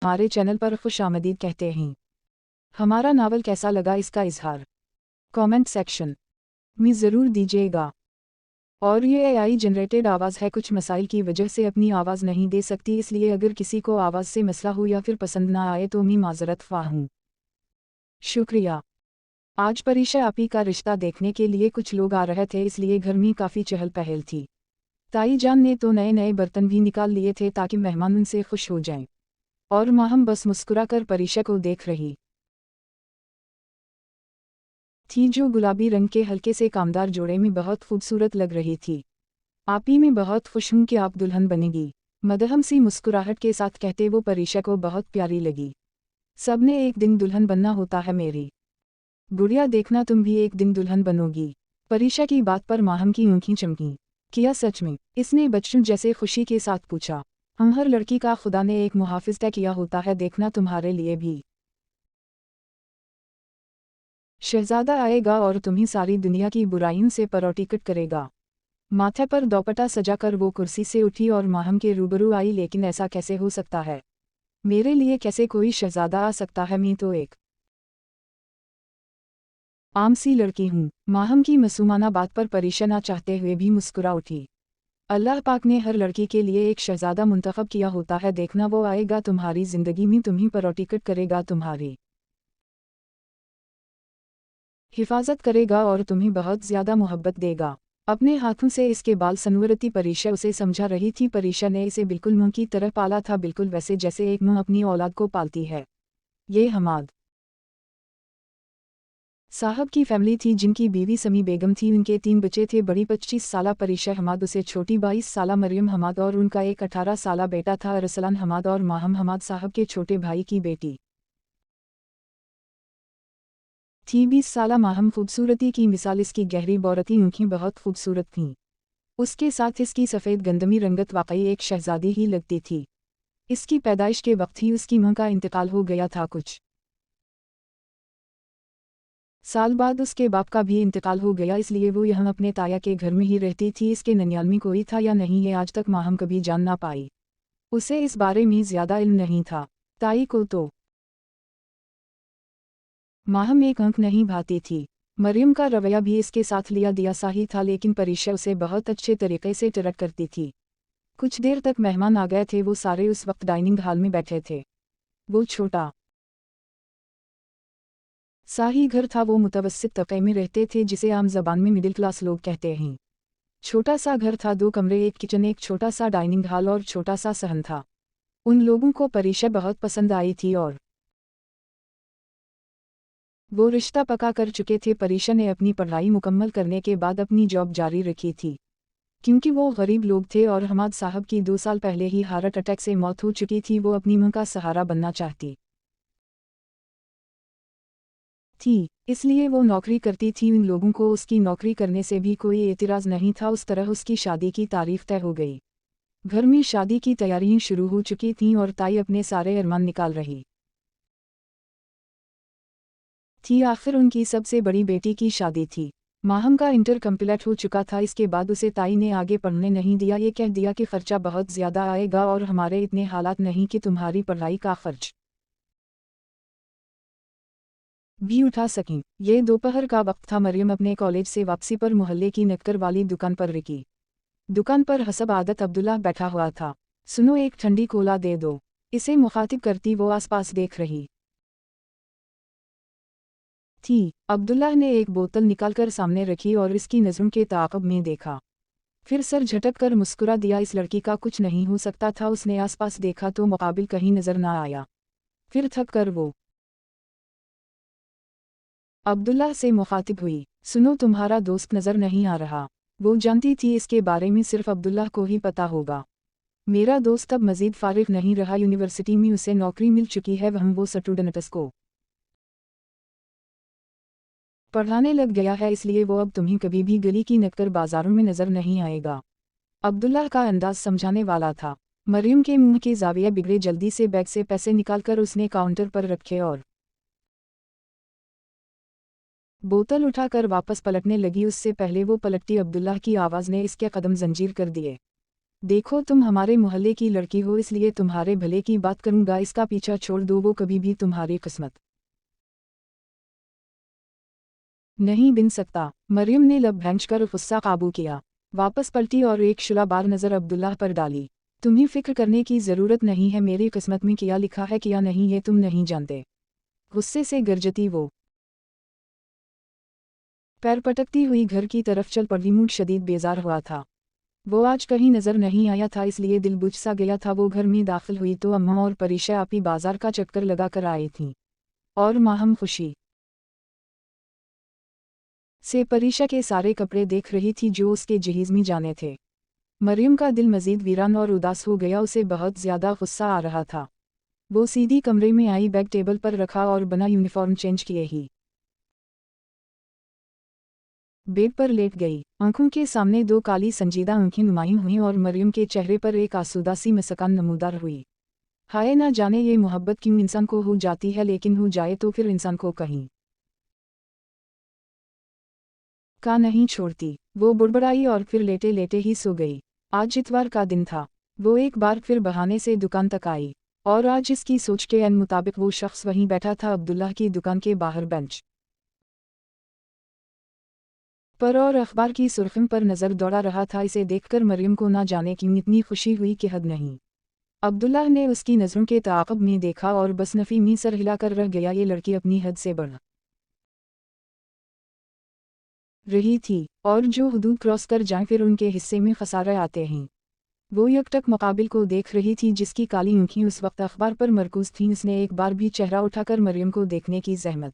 हमारे चैनल पर खुशामदीद कहते हैं। हमारा नावल कैसा लगा इसका इजहार कमेंट सेक्शन में ज़रूर दीजिएगा। और ये एआई जनरेटेड आवाज़ है, कुछ मसाइल की वजह से अपनी आवाज़ नहीं दे सकती, इसलिए अगर किसी को आवाज़ से मसला हो या फिर पसंद ना आए तो मैं माज़रत ख्वाह हूँ। शुक्रिया। आज परीक्षा आपी का रिश्ता देखने के लिए कुछ लोग आ रहे थे, इसलिए घर में काफ़ी चहल पहल थी। ताई जान ने तो नए नए बर्तन भी निकाल लिए थे ताकि मेहमान उनसे खुश हो जाएं। और माहम बस मुस्कुराकर परीक्षा को देख रही थी, जो गुलाबी रंग के हल्के से कामदार जोड़े में बहुत खूबसूरत लग रही थी। आपी मैं बहुत खुश हूँ कि आप दुल्हन बनेगी, मदहम सी मुस्कुराहट के साथ कहते वो परीक्षा को बहुत प्यारी लगी। सबने एक दिन दुल्हन बनना होता है मेरी गुड़िया, देखना तुम भी एक दिन दुल्हन बनोगी। परीक्षा की बात पर माहम की आंखें चमकी। किया सच में? इसने बच्चों जैसे खुशी के साथ पूछा। हर लड़की का खुदा ने एक मुहाफिज तय किया होता है, देखना तुम्हारे लिए भी शहजादा आएगा और तुम्हें सारी दुनिया की बुराइयों से परोटिकट करेगा। माथे पर दोपट्टा सजाकर वो कुर्सी से उठी और माहम के रूबरू आई। लेकिन ऐसा कैसे हो सकता है? मेरे लिए कैसे कोई शहजादा आ सकता है? मैं तो एक आम सी लड़की हूँ। माहम की मासूमाना बात पर परेशान ना चाहते हुए भी मुस्कुरा उठी। अल्लाह पाक ने हर लड़की के लिए एक शहजादा मुंतखब किया होता है, देखना वो आएगा तुम्हारी जिंदगी में, तुम्हें परोटिकट करेगा, तुम्हारी हिफाजत करेगा और तुम्हें बहुत ज्यादा मोहब्बत देगा। अपने हाथों से इसके बाल संवरती परीक्षा उसे समझा रही थी। परीक्षा ने इसे बिल्कुल मुंह की तरह पाला था, बिल्कुल वैसे जैसे एक मुंह अपनी औलाद को पालती है। ये हमाद साहब की फैमिली थी, जिनकी बीवी समी बेगम थी। उनके 3 बच्चे थे। बड़ी 25 साला परीक्षा हमाद, उसे छोटी 22 साला मरियम हमाद और उनका एक 18 साला बेटा था अरसलान हमाद और माहम हमाद साहब के छोटे भाई की बेटी थी 20 साला माहम। खूबसूरती की मिसाल इसकी गहरी बौरती आँखें बहुत खूबसूरत थीं। उसके साथ इसकी सफ़ेद गंदमी रंगत वाकई एक शहजादी ही लगती थी। इसकी पैदाइश के वक्त ही उसकी मां का इंतकाल हो गया था। कुछ साल बाद उसके बाप का भी इंतकाल हो गया, इसलिए वो यहाँ अपने ताया के घर में ही रहती थी। इसके ननियाल में कोई था या नहीं, ये आज तक माहम कभी जान ना पाई। उसे इस बारे में ज़्यादा इल्म नहीं था। ताई को तो माहम एक अंक नहीं भाती थी। मरियम का रवैया भी इसके साथ लिया दिया सा ही था, लेकिन परीक्षा उसे बहुत अच्छे तरीके से ट्रीट करती थी। कुछ देर तक मेहमान आ गए थे, वो सारे उस वक्त डाइनिंग हॉल में बैठे थे। वो छोटा शाही घर था, वो मुतवस्सित तबके में रहते थे, जिसे आम जबान में मिडिल क्लास लोग कहते हैं। छोटा सा घर था, 2 कमरे, एक किचन, एक छोटा सा डाइनिंग हॉल और छोटा सा सहन था। उन लोगों को परीक्षा बहुत पसंद आई थी और वो रिश्ता पका कर चुके थे। परीक्षा ने अपनी पढ़ाई मुकम्मल करने के बाद अपनी जॉब जारी रखी थी। क्योंकि वो गरीब लोग थे और हमाद साहब की 2 साल पहले ही हार्ट अटैक से मौत हो चुकी थी, वो अपनी मां का सहारा बनना चाहती थी, इसलिए वो नौकरी करती थी। उन लोगों को उसकी नौकरी करने से भी कोई एतराज़ नहीं था। उस तरह उसकी शादी की तारीख तय हो गई। घर में शादी की तैयारियां शुरू हो चुकी थीं और ताई अपने सारे अरमान निकाल रही थी। आखिर उनकी सबसे बड़ी बेटी की शादी थी। माहम का इंटर कंप्लीट हो चुका था। इसके बाद उसे ताई ने आगे पढ़ने नहीं दिया। ये कह दिया कि खर्चा बहुत ज़्यादा आएगा और हमारे इतने हालात नहीं कि तुम्हारी पढ़ाई का खर्च भी उठा सकें। ये दोपहर का वक्त था। मरियम अपने कॉलेज से वापसी पर मोहल्ले की नक्कर वाली दुकान पर रुकी। दुकान पर हसब आदत अब्दुल्ला बैठा हुआ था। सुनो, एक ठंडी कोला दे दो, इसे मुखातिब करती वो आसपास देख रही थी। अब्दुल्ला ने एक बोतल निकालकर सामने रखी और इसकी नज़रों के ताक़ब में देखा। फिर सर झटक कर मुस्कुरा दिया। इस लड़की का कुछ नहीं हो सकता था। उसने आसपास देखा तो मुकाबिल कहीं नजर ना आया। फिर थक कर वो अब्दुल्ला से मुखातिब हुई, सुनो, तुम्हारा दोस्त नजर नहीं आ रहा। वो जानती थी इसके बारे में सिर्फ अब्दुल्ला को ही पता होगा। मेरा दोस्त अब मजीद फारिग नहीं रहा, यूनिवर्सिटी में उसे नौकरी मिल चुकी है, वह वो स्टूडेंट्स को पढ़ाने लग गया है, इसलिए वो अब तुम्हें कभी भी गली की नक्कर बाजारों में नजर नहीं आएगा। अब्दुल्ला का अंदाज समझाने वाला था। मरियम के मुंह के जाविया बिगड़े। जल्दी से बैग से पैसे निकालकर उसने काउंटर पर रखे और बोतल उठाकर वापस पलटने लगी। उससे पहले वो पलटती अब्दुल्ला की आवाज़ ने इसके कदम जंजीर कर दिए। देखो तुम हमारे मोहल्ले की लड़की हो, इसलिए तुम्हारे भले की बात करूंगा, इसका पीछा छोड़ दो, वो कभी भी तुम्हारी किस्मत नहीं बिन सकता। मरियम ने लब भैंचकर गुस्सा काबू किया, वापस पलटी और एक शुलाबार नज़र अब्दुल्लाह पर डाली। तुम्हें फिक्र करने की ज़रूरत नहीं है, मेरी किस्मत में क्या लिखा है क्या नहीं ये तुम नहीं जानते। गुस्से से गरजती वो पैर पटकती हुई घर की तरफ चल पड़ी। मूड शदीद बेजार हुआ था। वो आज कहीं नज़र नहीं आया था, इसलिए दिल बुझ सा गया था। वो घर में दाखिल हुई तो अम्मा और परीशा आपी बाजार का चक्कर लगा कर आई थीं, और माहम खुशी से परीशा के सारे कपड़े देख रही थी जो उसके जहीज़ में जाने थे। मरियम का दिल मज़ीद वीरान और उदास हो गया, उसे बहुत ज़्यादा गुस्सा आ रहा था। वो सीधी कमरे में आई, बैग टेबल पर रखा और बना यूनिफॉर्म चेंज किए ही बेड पर लेट गई। आंखों के सामने दो काली संजीदा आंखें नुमाईं हुईं और मरियम के चेहरे पर एक आसूदा सी मुस्कान नमूदार हुई। हाय ना जाने ये मोहब्बत क्यों इंसान को हो जाती है, लेकिन हो जाए तो फिर इंसान को कहीं का नहीं छोड़ती। वो बुड़बड़ाई और फिर लेटे लेटे ही सो गई। आज इतवार का दिन था। वो एक बार फिर बहाने से दुकान तक आई, और आज इसकी सोच के अन मुताबिक वो शख्स वहीं बैठा था, अब्दुल्लाह की दुकान के बाहर बेंच पर, और अखबार की सुर्खियों पर नज़र दौड़ा रहा था। इसे देखकर मरियम को ना जाने क्यों इतनी खुशी हुई कि हद नहीं। अब्दुल्लाह ने उसकी नज़रों के ताक़ब में देखा और बस नफ़ी में सर हिलाकर रह गया। ये लड़की अपनी हद से बढ़ रही थी, और जो हुदूद क्रॉस कर जाए फिर उनके हिस्से में खसारे आते हैं। वो यकटक मुकाबिल को देख रही थी, जिसकी काली आँखें उस वक्त अखबार पर मरकूज थीं। उसने एक बार भी चेहरा उठाकर मरियम को देखने की जहमत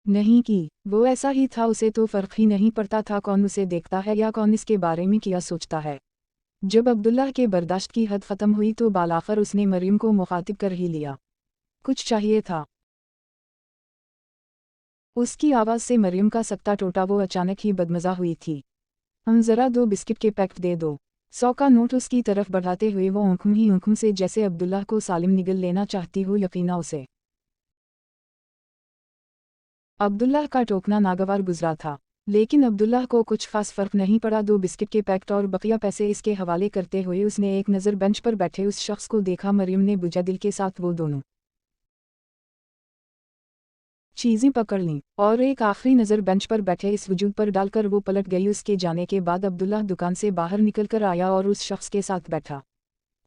नहीं की। वो ऐसा ही था, उसे तो फ़र्क ही नहीं पड़ता था कौन उसे देखता है या कौन इसके बारे में क्या सोचता है। जब अब्दुल्लाह के बर्दाश्त की हद ख़त्म हुई तो बालाखर उसने मरियम को मुखातिब कर ही लिया। कुछ चाहिए था। उसकी आवाज़ से मरियम का सकता टूटा। वो अचानक ही बदमज़ा हुई थी। ज़रा 2 बिस्किट के पैकेट दे दो। 100 का नोट उसकी तरफ बढ़ाते हुए वो आँखों ही आँखों से जैसे अब्दुल्लाह को सालिम निगल लेना चाहती हो, यकीना उसे अब्दुल्लाह का टोकना नागवार गुजरा था। लेकिन अब्दुल्लाह को कुछ खास फर्क नहीं पड़ा। 2 बिस्किट के पैकेट और बकिया पैसे इसके हवाले करते हुए उसने एक नज़र बेंच पर बैठे उस शख्स को देखा। मरियम ने बुझा दिल के साथ वो दोनों चीज़ें पकड़ लीं, और एक आखिरी नज़र बेंच पर बैठे इस वजूद पर डालकर वो पलट गई। उसके जाने के बाद अब्दुल्लाह दुकान से बाहर निकल कर आया और उस शख्स के साथ बैठा।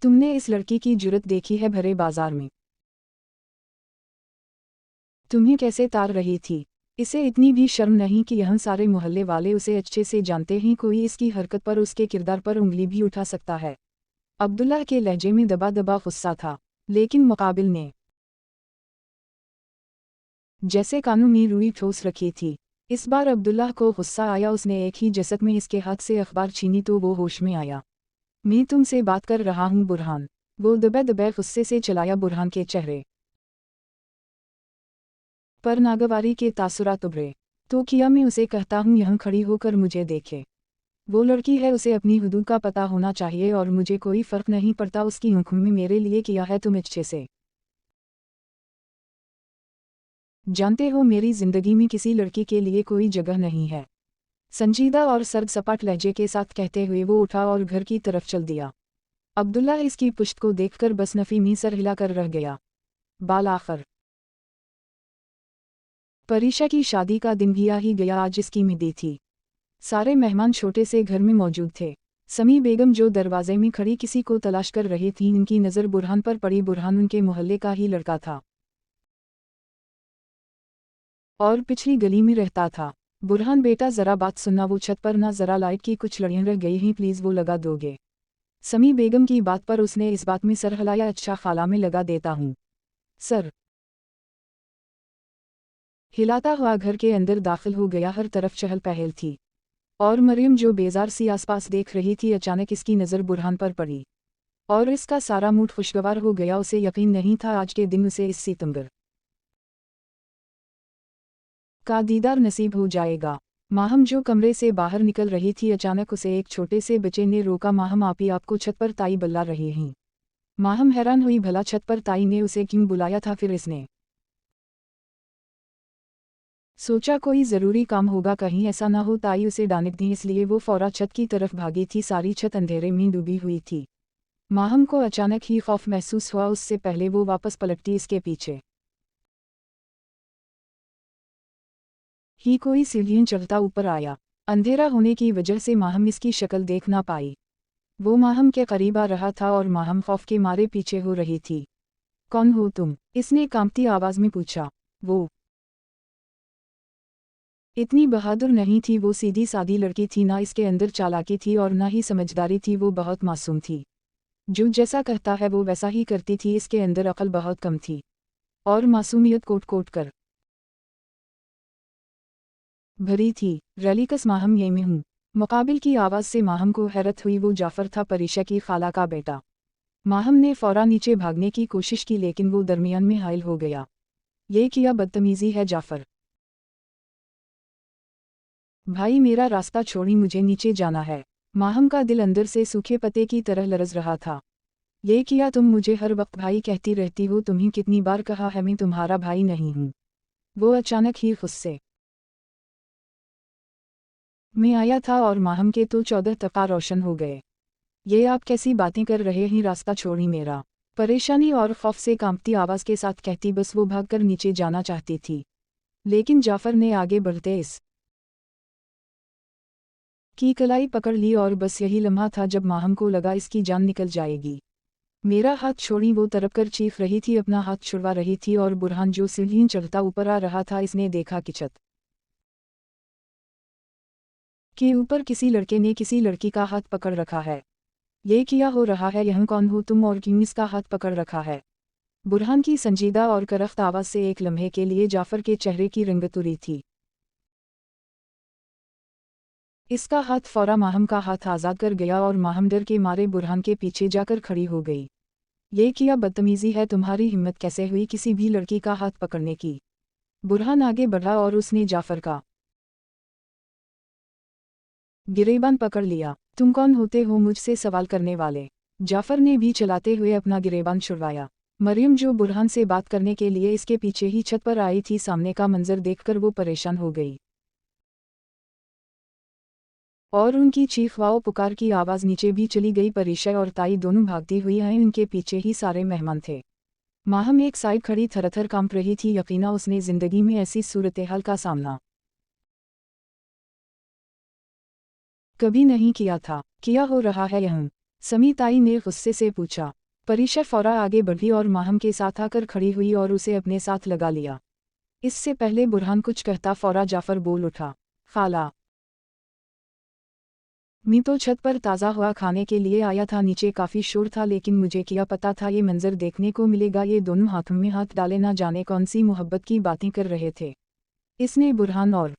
तुमने इस लड़की की जुर्रत देखी है भरे बाजार में? तुम्हें कैसे तार रही थी? इसे इतनी भी शर्म नहीं कि यहाँ सारे मोहल्ले वाले उसे अच्छे से जानते हैं, कोई इसकी हरकत पर उसके किरदार पर उंगली भी उठा सकता है। अब्दुल्लाह के लहजे में दबा दबा गुस्सा था, लेकिन मुकाबिल ने जैसे कानों में रुई ठोस रखी थी। इस बार अब्दुल्लाह को गुस्सा आया। उसने एक ही जसक में इसके हाथ से अखबार छीनी तो वो होश में आया। मैं तुमसे बात कर रहा हूँ बुरहान। वो दबे दबे गुस्से से चलाया बुरहान के चेहरे पर नागवारी के तासुरात उभरे। तो किया मैं उसे कहता हूँ यहाँ खड़ी होकर मुझे देखे। वो लड़की है, उसे अपनी हुदूद का पता होना चाहिए, और मुझे कोई फ़र्क नहीं पड़ता उसकी आँखों में मेरे लिए किया है तुम अच्छे से जानते हो। मेरी ज़िंदगी में किसी लड़की के लिए कोई जगह नहीं है। संजीदा और सर्द सपाट लहजे के साथ कहते हुए वो उठा और घर की तरफ चल दिया। अब्दुल्ला इसकी पुश्त को देखकर बस नफ़ी में सर हिलाकर रह गया। बालाखर परीशा की शादी का दिन भी आ ही गया। आज इसकी मिदी थी। सारे मेहमान छोटे से घर में मौजूद थे। समी बेगम जो दरवाजे में खड़ी किसी को तलाश कर रही थी, उनकी नज़र बुरहान पर पड़ी। बुरहान उनके मोहल्ले का ही लड़का था और पिछली गली में रहता था। बुरहान बेटा ज़रा बात सुनना, वो छत पर ना, ज़रा लाइट की कुछ लड़ियाँ रह गई हैं, प्लीज़ वो लगा दोगे? समी बेगम की बात पर उसने इस बात में सर हिलाया। अच्छा खाला में लगा देता हूँ सर। हिलाता हुआ घर के अंदर दाखिल हो गया। हर तरफ चहल पहल थी, और मरियम जो बेजार सी आसपास देख रही थी, अचानक इसकी नज़र बुरहान पर पड़ी और इसका सारा मूड खुशगवार हो गया। उसे यकीन नहीं था आज के दिन उसे इस सितंबर का दीदार नसीब हो जाएगा। माहम जो कमरे से बाहर निकल रही थी, अचानक उसे एक छोटे से बच्चे ने रोका। माहम आप ही आपको छत पर ताई बुला रही हैं। माहम हैरान हुई, भला छत पर ताई ने उसे क्यों बुलाया था? फिर इसने सोचा कोई ज़रूरी काम होगा, कहीं ऐसा ना हो ताई उसे डांट दी, इसलिए वो फौरा छत की तरफ भागी थी। सारी छत अंधेरे में डूबी हुई थी। माहम को अचानक ही खौफ महसूस हुआ, उससे पहले वो वापस पलटती इसके पीछे ही कोई सीढ़ियां चढ़ता ऊपर आया। अंधेरा होने की वजह से माहम इसकी शक्ल देख ना पाई। वो माहम के करीब आ रहा था और माहम खौफ के मारे पीछे हो रही थी। कौन हो तुम? इसने कांपती आवाज में पूछा। वो इतनी बहादुर नहीं थी, वो सीधी सादी लड़की थी, ना इसके अंदर चालाकी थी और ना ही समझदारी थी, वो बहुत मासूम थी। जो जैसा कहता है वो वैसा ही करती थी, इसके अंदर अक्ल बहुत कम थी और मासूमियत कोट कोट कर भरी थी। रलीकस माहम ये मैं हूँ। मुकाबिल की आवाज़ से माहम को हैरत हुई, वो जाफ़र था, परीशा की खाला का बेटा। माहम ने फ़ौरा नीचे भागने की कोशिश की लेकिन वो दरमियान में हायल हो गया। ये क्या बदतमीज़ी है जाफ़र? भाई मेरा रास्ता छोड़ी, मुझे नीचे जाना है। माहम का दिल अंदर से सूखे पत्ते की तरह लरज़ रहा था। ये किया तुम? मुझे हर वक्त भाई कहती रहती हो, तुम्हें कितनी बार कहा है मैं तुम्हारा भाई नहीं हूँ। वो अचानक ही गुस्से में आया था और माहम के तो 14 तफ़ा रोशन हो गए। ये आप कैसी बातें कर रहे हैं? रास्ता छोड़ी मेरा। परेशानी और खौफ से कांपती आवाज़ के साथ कहती बस वो भागकर नीचे जाना चाहती थी। लेकिन जाफ़र ने आगे बढ़ते इस की कलाई पकड़ ली और बस यही लम्हा था जब माहम को लगा इसकी जान निकल जाएगी। मेरा हाथ छोड़ी, वो तड़प कर चीख रही थी, अपना हाथ छुड़वा रही थी और बुरहान जो सीढ़ियां चढ़ता ऊपर आ रहा था, इसने देखा कि छत के ऊपर किसी लड़के ने किसी लड़की का हाथ पकड़ रखा है। ये क्या हो रहा है? यह कौन हो तुम और क्यों इसका हाथ पकड़ रखा है? बुरहान की संजीदा और करख्त आवाज़ से एक लम्हे के लिए जाफ़र के चेहरे की रंगत उड़ी थी। इसका हाथ फौरा माहम का हाथ आज़ाद कर गया और माहम डर के मारे बुरहान के पीछे जाकर खड़ी हो गई। ये क्या बदतमीज़ी है? तुम्हारी हिम्मत कैसे हुई किसी भी लड़की का हाथ पकड़ने की? बुरहान आगे बढ़ा और उसने जाफ़र का गिरेबान पकड़ लिया। तुम कौन होते हो मुझसे सवाल करने वाले? जाफ़र ने भी चलाते हुए अपना गिरेबान छुड़वाया। मरियम जो बुरहान से बात करने के लिए इसके पीछे ही छत पर आई थी, सामने का मंजर देखकर वो परेशान हो गई और उनकी चीख वाओ पुकार की आवाज़ नीचे भी चली गई। परीशा और ताई दोनों भागती हुई आए, उनके पीछे ही सारे मेहमान थे। माहम एक साइड खड़ी थरथर कांप रही थी, यकीना उसने ज़िंदगी में ऐसी सूरत-ए-हाल का सामना कभी नहीं किया था। क्या हो रहा है यहाँ? समी ताई ने गुस्से से पूछा। परीशा फौरा आगे बढ़ी और माहम के साथ आकर खड़ी हुई और उसे अपने साथ लगा लिया। इससे पहले बुरहान कुछ कहता फौरा जाफ़र बोल उठा। खाला, मैं तो छत पर ताज़ा हवा खाने के लिए आया था, नीचे काफ़ी शोर था, लेकिन मुझे क्या पता था ये मंजर देखने को मिलेगा। ये दोनों हाथों में हाथ डाले ना जाने कौन सी मोहब्बत की बातें कर रहे थे। इसने बुरहान और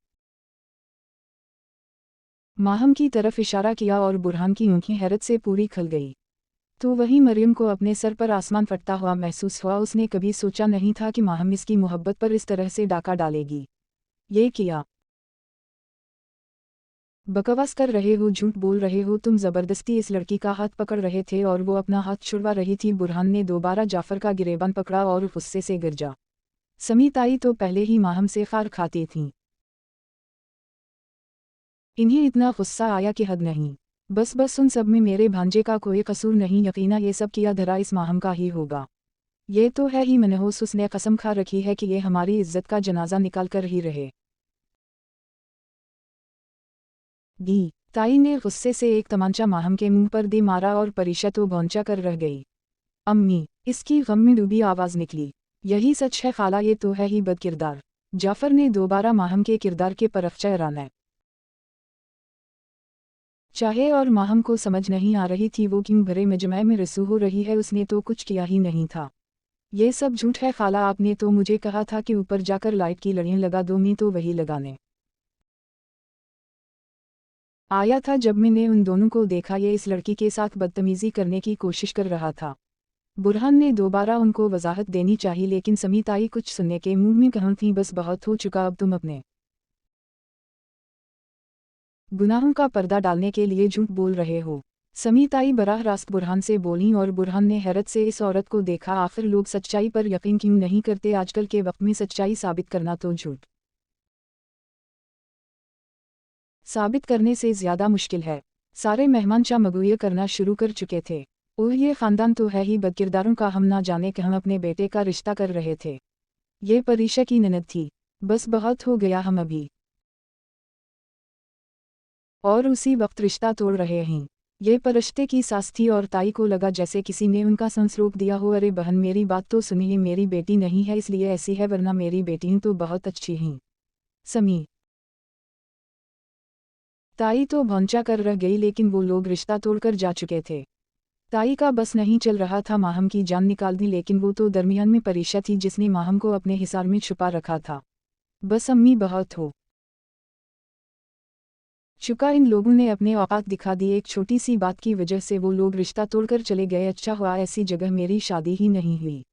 माहम की तरफ इशारा किया और बुरहान की आंखें हैरत से पूरी खल गई। तो वहीं मरियम को अपने सर पर आसमान फटता हुआ महसूस हुआ। उसने कभी सोचा नहीं था कि माहम इसकी मोहब्बत पर इस तरह से डाका डालेगी। ये किया? बकवास कर रहे हो, झूठ बोल रहे हो, तुम ज़बरदस्ती इस लड़की का हाथ पकड़ रहे थे और वो अपना हाथ छुड़वा रही थी। बुरहान ने दोबारा जाफ़र का गिरेबान पकड़ा और गुस्से से गिरजा। समी ताई तो पहले ही माहम से खार खाती थीं। इन्हें इतना गुस्सा आया कि हद नहीं। बस उन सब में मेरे भांजे का कोई कसूर नहीं, यकीना ये सब किया धरा इस माहम का ही होगा। ये तो है ही मनहूस, उसने कसम खा रखी है कि ये हमारी इज्जत का जनाजा निकाल कर ही रहे गी। ताई ने गुस्से से एक तमांचा माहम के मुंह पर दे मारा और परीशा तो भौंचा कर रह गई। अम्मी, इसकी गम में डूबी आवाज़ निकली। यही सच है खाला, ये तो है ही बदकिरदार। जाफ़र ने दोबारा माहम के किरदार के परख चेहराना चाहे और माहम को समझ नहीं आ रही थी वो क्यों भरे मजमे में रसू हो रही है। उसने तो कुछ किया ही नहीं था। ये सब झूठ है खाला, आपने तो मुझे कहा था कि ऊपर जाकर लाइट की लड़ियाँ लगा दो, मैं तो वही लगाने आया था। जब मैंने उन दोनों को देखा ये इस लड़की के साथ बदतमीज़ी करने की कोशिश कर रहा था। बुरहान ने दोबारा उनको वजाहत देनी चाहिए, लेकिन समी ताई कुछ सुनने के मुंह में कहाँ थी। बस बहुत हो चुका, अब तुम अपने गुनाहों का पर्दा डालने के लिए झूठ बोल रहे हो। समी ताई बराह रास्त बुरहान से बोलीं और बुरहान ने हैरत से इस औरत को देखा। आखिर लोग सच्चाई पर यकीन क्यों नहीं करते? आजकल के वक्त में सच्चाई साबित करना तो झूठ साबित करने से ज़्यादा मुश्किल है। सारे मेहमान चामगुइया करना शुरू कर चुके थे। ओह ये ख़ानदान तो है ही बदकिरदारों का, हम ना जाने कि हम अपने बेटे का रिश्ता कर रहे थे। ये परीक्षा की ननद थी। बस बहुत हो गया, हम अभी और उसी वक्त रिश्ता तोड़ रहे हैं। ये परिश्ते की सास थी और ताई को लगा जैसे किसी ने उनका सांस रोक दिया हो। अरे बहन मेरी बात तो सुनिए, मेरी बेटी नहीं है इसलिए ऐसी है, वरना मेरी बेटी तो बहुत अच्छी हैं। समी ताई तो भौंचा कर रह गई, लेकिन वो लोग रिश्ता तोड़कर जा चुके थे। ताई का बस नहीं चल रहा था माहम की जान निकाल दी, लेकिन वो तो दरमियान में परीक्षा थी जिसने माहम को अपने हिसार में छुपा रखा था। बस अम्मी बहुत हो चुका, इन लोगों ने अपने औकात दिखा दी। एक छोटी सी बात की वजह से वो लोग रिश्ता तोड़कर चले गए। अच्छा हुआ ऐसी जगह मेरी शादी ही नहीं हुई।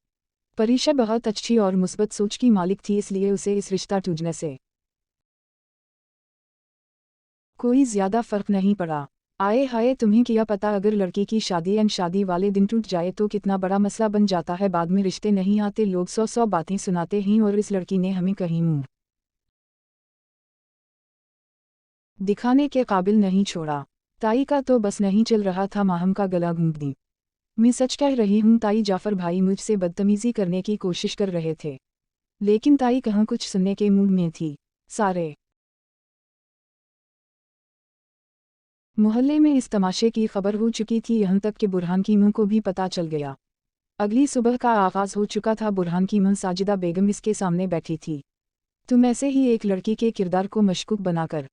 परीक्षा बहुत अच्छी और मुस्बत सोच की मालिक थी, इसलिए उसे इस रिश्ता टूटने से कोई ज्यादा फर्क नहीं पड़ा। आए हाय, तुम्हें क्या पता अगर लड़की की शादी एंड शादी वाले दिन टूट जाए तो कितना बड़ा मसला बन जाता है। बाद में रिश्ते नहीं आते, लोग 100 बातें सुनाते हैं और इस लड़की ने हमें कहीं मुंह दिखाने के काबिल नहीं छोड़ा। ताई का तो बस नहीं चल रहा था माहम का गला घूंट दी। मैं सच कह रही हूँ ताई, जाफर भाई मुझसे बदतमीजी करने की कोशिश कर रहे थे, लेकिन ताई कहाँ कुछ सुनने के मूड में थी। सारे मोहल्ले में इस तमाशे की खबर हो चुकी थी, यहाँ तक कि बुरहान की मां को भी पता चल गया। अगली सुबह का आगाज हो चुका था। बुरहान की मां साजिदा बेगम इसके सामने बैठी थी। तुम ऐसे ही एक लड़की के किरदार को मशकूक बनाकर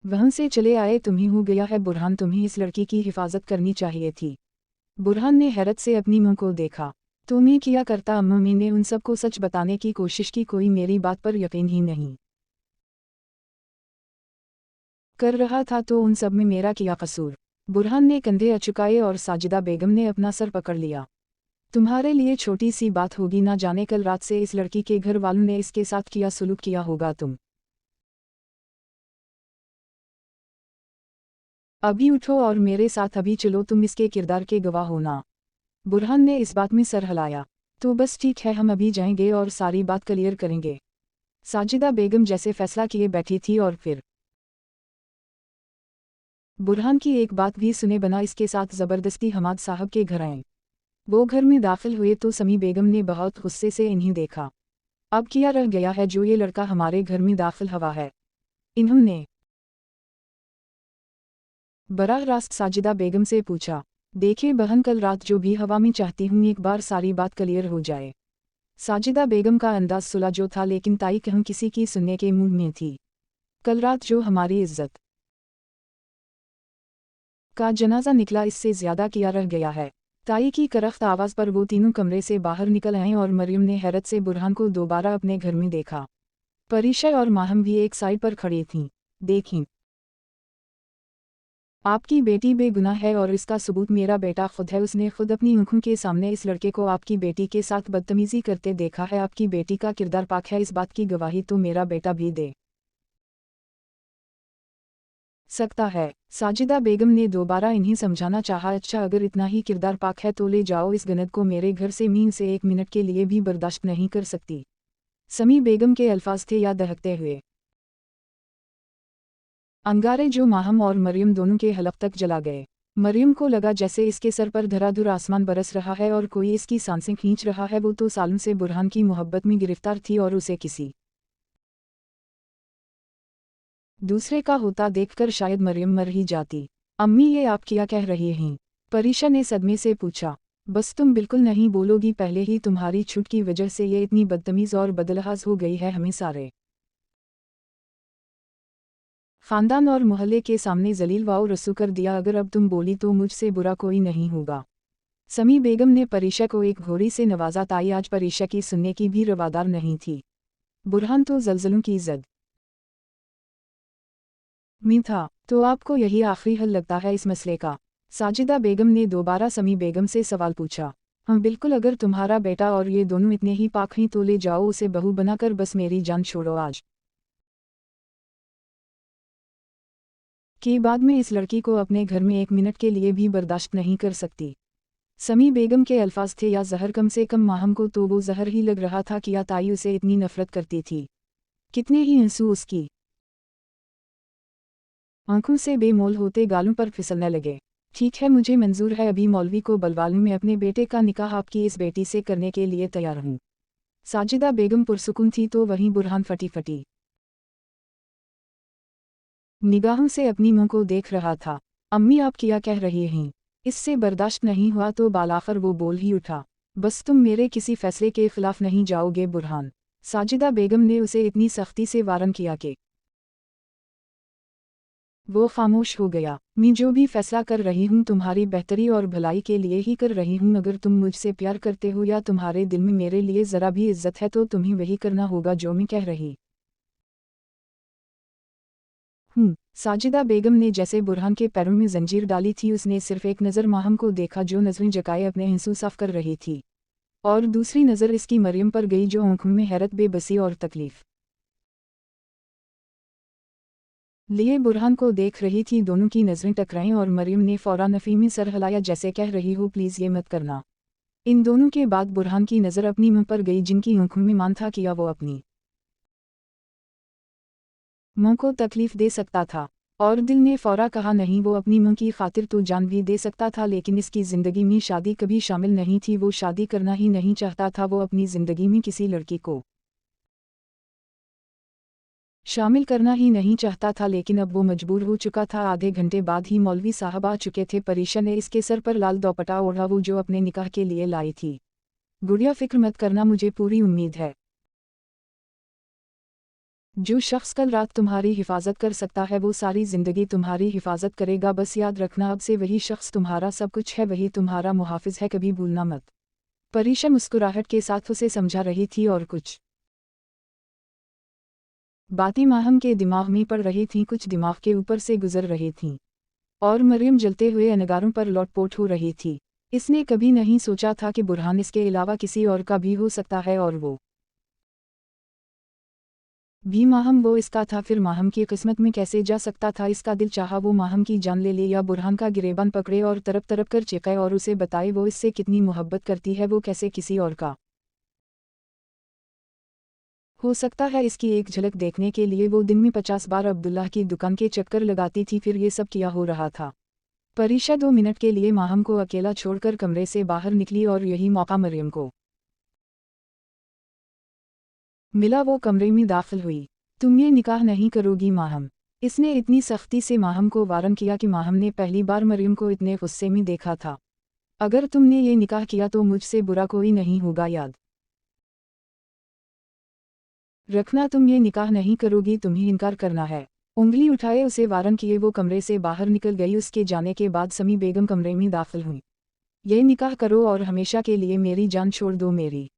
वहाँ से चले आए, तुम्हें हो गया है बुरहान, तुम्हें इस लड़की की हिफाजत करनी चाहिए थी। बुरहान ने हैरत से अपनी मां को देखा। तो मैं क्या करता अम्मा, मैंने उन सबको सच बताने की कोशिश की, कोई मेरी बात पर यकीन ही नहीं कर रहा था, तो उन सब में मेरा क्या कसूर। बुरहान ने कंधे अचुकाए और साजिदा बेगम ने अपना सर पकड़ लिया। तुम्हारे लिए छोटी सी बात होगी, ना जाने कल रात से इस लड़की के घर वालों ने इसके साथ क्या सुलूक किया होगा। तुम अभी उठो और मेरे साथ अभी चलो, तुम इसके किरदार के गवाह होना। बुरहान ने इस बात में सर हिलाया। तो बस ठीक है, हम अभी जाएंगे और सारी बात क्लियर करेंगे। साजिदा बेगम जैसे फैसला किए बैठी थी और फिर बुरहान की एक बात भी सुने बना इसके साथ ज़बरदस्ती हमाद साहब के घर आए। वो घर में दाखिल हुए तो समी बेगम ने बहुत गुस्से से इन्हें देखा। अब क्या रह गया है जो ये लड़का हमारे घर में दाखिल हुआ है। इन्होंने बराह रास्त साजिदा बेगम से पूछा। देखिए बहन, कल रात जो भी हवा में चाहती हूँ एक बार सारी बात क्लियर हो जाए। साजिदा बेगम का अंदाज सुलझ जो था, लेकिन ताई कहीं किसी की सुनने के मूड में थी। कल रात जो हमारी इज्जत का जनाजा निकला, इससे ज्यादा क्या रह गया है। ताई की करख्त आवाज़ पर वो तीनों कमरे से बाहर निकल आए और मरियम ने हैरत से बुरहान को दोबारा अपने घर में देखा। परीक्षा और माहम भी एक साइड पर खड़ी थीं। देखीं, आपकी बेटी बेगुनाह है और इसका सबूत मेरा बेटा खुद है। उसने खुद अपनी आंखों के सामने इस लड़के को आपकी बेटी के साथ बदतमीजी करते देखा है। आपकी बेटी का किरदार पाक है, इस बात की गवाही तो मेरा बेटा भी दे सकता है। साजिदा बेगम ने दोबारा इन्हें समझाना चाहा। अच्छा, अगर इतना ही किरदार पाक है तो ले जाओ इस गनत को मेरे घर से, मैं इसे एक मिनट के लिए भी बर्दाश्त नहीं कर सकती। समी बेगम के अल्फाज थे या दहकते हुए अंगारे जो माहम और मरियम दोनों के हलक तक जला गए। मरियम को लगा जैसे इसके सर पर धराधुर आसमान बरस रहा है और कोई इसकी सांसें खींच रहा है। वो तो सालों से बुरहान की मोहब्बत में गिरफ्तार थी और उसे किसी दूसरे का होता देखकर शायद मरियम मर ही जाती। अम्मी, ये आप क्या कह रही हैं? परीक्षा ने सदमे से पूछा। बस तुम बिल्कुल नहीं बोलोगी, पहले ही तुम्हारी छूट की वजह से ये इतनी बदतमीज और बदलहाज हो गई है। हमें सारे खानदान और मोहल्ले के सामने जलील वाओ रसू कर दिया। अगर अब तुम बोली तो मुझसे बुरा कोई नहीं होगा। समी बेगम ने परीक्षा को एक घोड़ी से नवाजा। ताई आज परीक्षा की सुनने की भी रवादार नहीं थी। बुरहान तो जलजलों की जद में था। तो आपको यही आखिरी हल लगता है इस मसले का? साजिदा बेगम ने दोबारा समी बेगम से सवाल पूछा। हाँ बिल्कुल, अगर तुम्हारा बेटा और ये दोनों इतने ही पाक हैं तो ले जाओ उसे बहू बनाकर, बस मेरी जान छोड़ो। आज के बाद में इस लड़की को अपने घर में एक मिनट के लिए भी बर्दाश्त नहीं कर सकती। समी बेगम के अल्फाज थे या जहर, कम से कम माहम को तो वो जहर ही लग रहा था। किया ताई उसे इतनी नफरत करती थी, कितने ही आंसू उसकी आंखों से बेमोल होते गालों पर फिसलने लगे। ठीक है, मुझे मंजूर है, अभी मौलवी को बलवालूं, मैं अपने बेटे का निकाह आपकी इस बेटी से करने के लिए तैयार हूँ। साजिदा बेगम पुरसुकून थी तो वहीं बुरहान फटी फटी निगाहों से अपनी मुंह को देख रहा था। अम्मी, आप क्या कह रही हैं? इससे बर्दाश्त नहीं हुआ तो बालाखर वो बोल ही उठा, बस तुम मेरे किसी फैसले के खिलाफ नहीं जाओगे बुरहान। साजिदा बेगम ने उसे इतनी सख्ती से वारन किया कि वो खामोश हो गया। मैं जो भी फैसला कर रही हूँ तुम्हारी बेहतरी और भलाई के लिए ही कर रही हूँ। अगर तुम मुझसे प्यार करते हो या तुम्हारे दिल में मेरे लिए ज़रा भी इज्जत है तो तुम्हें वही करना होगा जो मैं कह रही हूँ। साजिदा बेगम ने जैसे बुरहान के पैरों में जंजीर डाली थी, उसने सिर्फ एक नज़र माहम को देखा जो नज़रें जगाए अपने हिंसू साफ कर रही थी, और दूसरी नज़र इसकी मरियम पर गई जो आंखों में हैरत, बेबसी और तकलीफ लिए बुरहान को देख रही थी। दोनों की नज़रें टकराईं और मरियम ने फ़ौरन अफीमी सर हिलाया जैसे कह रही हो, प्लीज़ ये मत करना। इन दोनों के बाद बुरहान की नज़र अपनी मुंह पर गई जिनकी आंखों में मान था किया वो अपनी मुंह को तकलीफ दे सकता था, और दिल ने फ़ौरा कहा नहीं, वो अपनी मुंह की खातिर तो जान भी दे सकता था, लेकिन इसकी ज़िंदगी में शादी कभी शामिल नहीं थी। वो शादी करना ही नहीं चाहता था, वो अपनी ज़िंदगी में किसी लड़की को शामिल करना ही नहीं चाहता था, लेकिन अब वो मजबूर हो चुका था। आधे घंटे बाद ही मौलवी साहब आ चुके थे। परीशा ने इसके सर पर लाल दोपट्टा ओढ़ा, वो जो अपने निकाह के लिए लाई थी। गुड़िया, फिक्र मत करना, मुझे पूरी उम्मीद है जो शख्स कल रात तुम्हारी हिफाजत कर सकता है वो सारी ज़िंदगी तुम्हारी हिफाजत करेगा। बस याद रखना, अब से वही शख्स तुम्हारा सब कुछ है, वही तुम्हारा मुहाफिज है, कभी भूलना मत। परीशा मुस्कुराहट के साथ उसे समझा रही थी और कुछ बातें माहम के दिमाग में पड़ रही थीं, कुछ दिमाग के ऊपर से गुजर रही थीं, और मरियम जलते हुए अनगारों पर लौटपोट हो रही थी। इसने कभी नहीं सोचा था कि बुरहान इसके अलावा किसी और का भी हो सकता है, और वो भी माहम वो इसका था। फिर माहम की किस्मत में कैसे जा सकता था? इसका दिल चाहा वो माहम की जान ले ले या बुरहान का गिरेबान पकड़े और तरप तरप कर चिल्लाए और उसे बताए वो इससे कितनी मोहब्बत करती है, वो कैसे किसी और का हो सकता है। इसकी एक झलक देखने के लिए वो दिन में 50 बार अब्दुल्लाह की दुकान के चक्कर लगाती थी। फिर ये सब क्या हो रहा था? परीशा 2 मिनट के लिए माहम को अकेला छोड़कर कमरे से बाहर निकली, और यही मौका मरियम को मिला। वो कमरे में दाखिल हुई। तुम ये निकाह नहीं करोगी माहम? इसने इतनी सख्ती से माहम को वारन किया कि माहम ने पहली बार मरियम को इतने गुस्से में देखा था। अगर तुमने ये निकाह किया तो मुझसे बुरा कोई नहीं होगा, याद रखना। तुम ये निकाह नहीं करोगी, तुम्हें इनकार करना है। उंगली उठाए उसे वारन किए वो कमरे से बाहर निकल गई। उसके जाने के बाद समी बेगम कमरे में दाखिल हुई। ये निकाह करो और हमेशा के लिए मेरी जान छोड़ दो। मेरी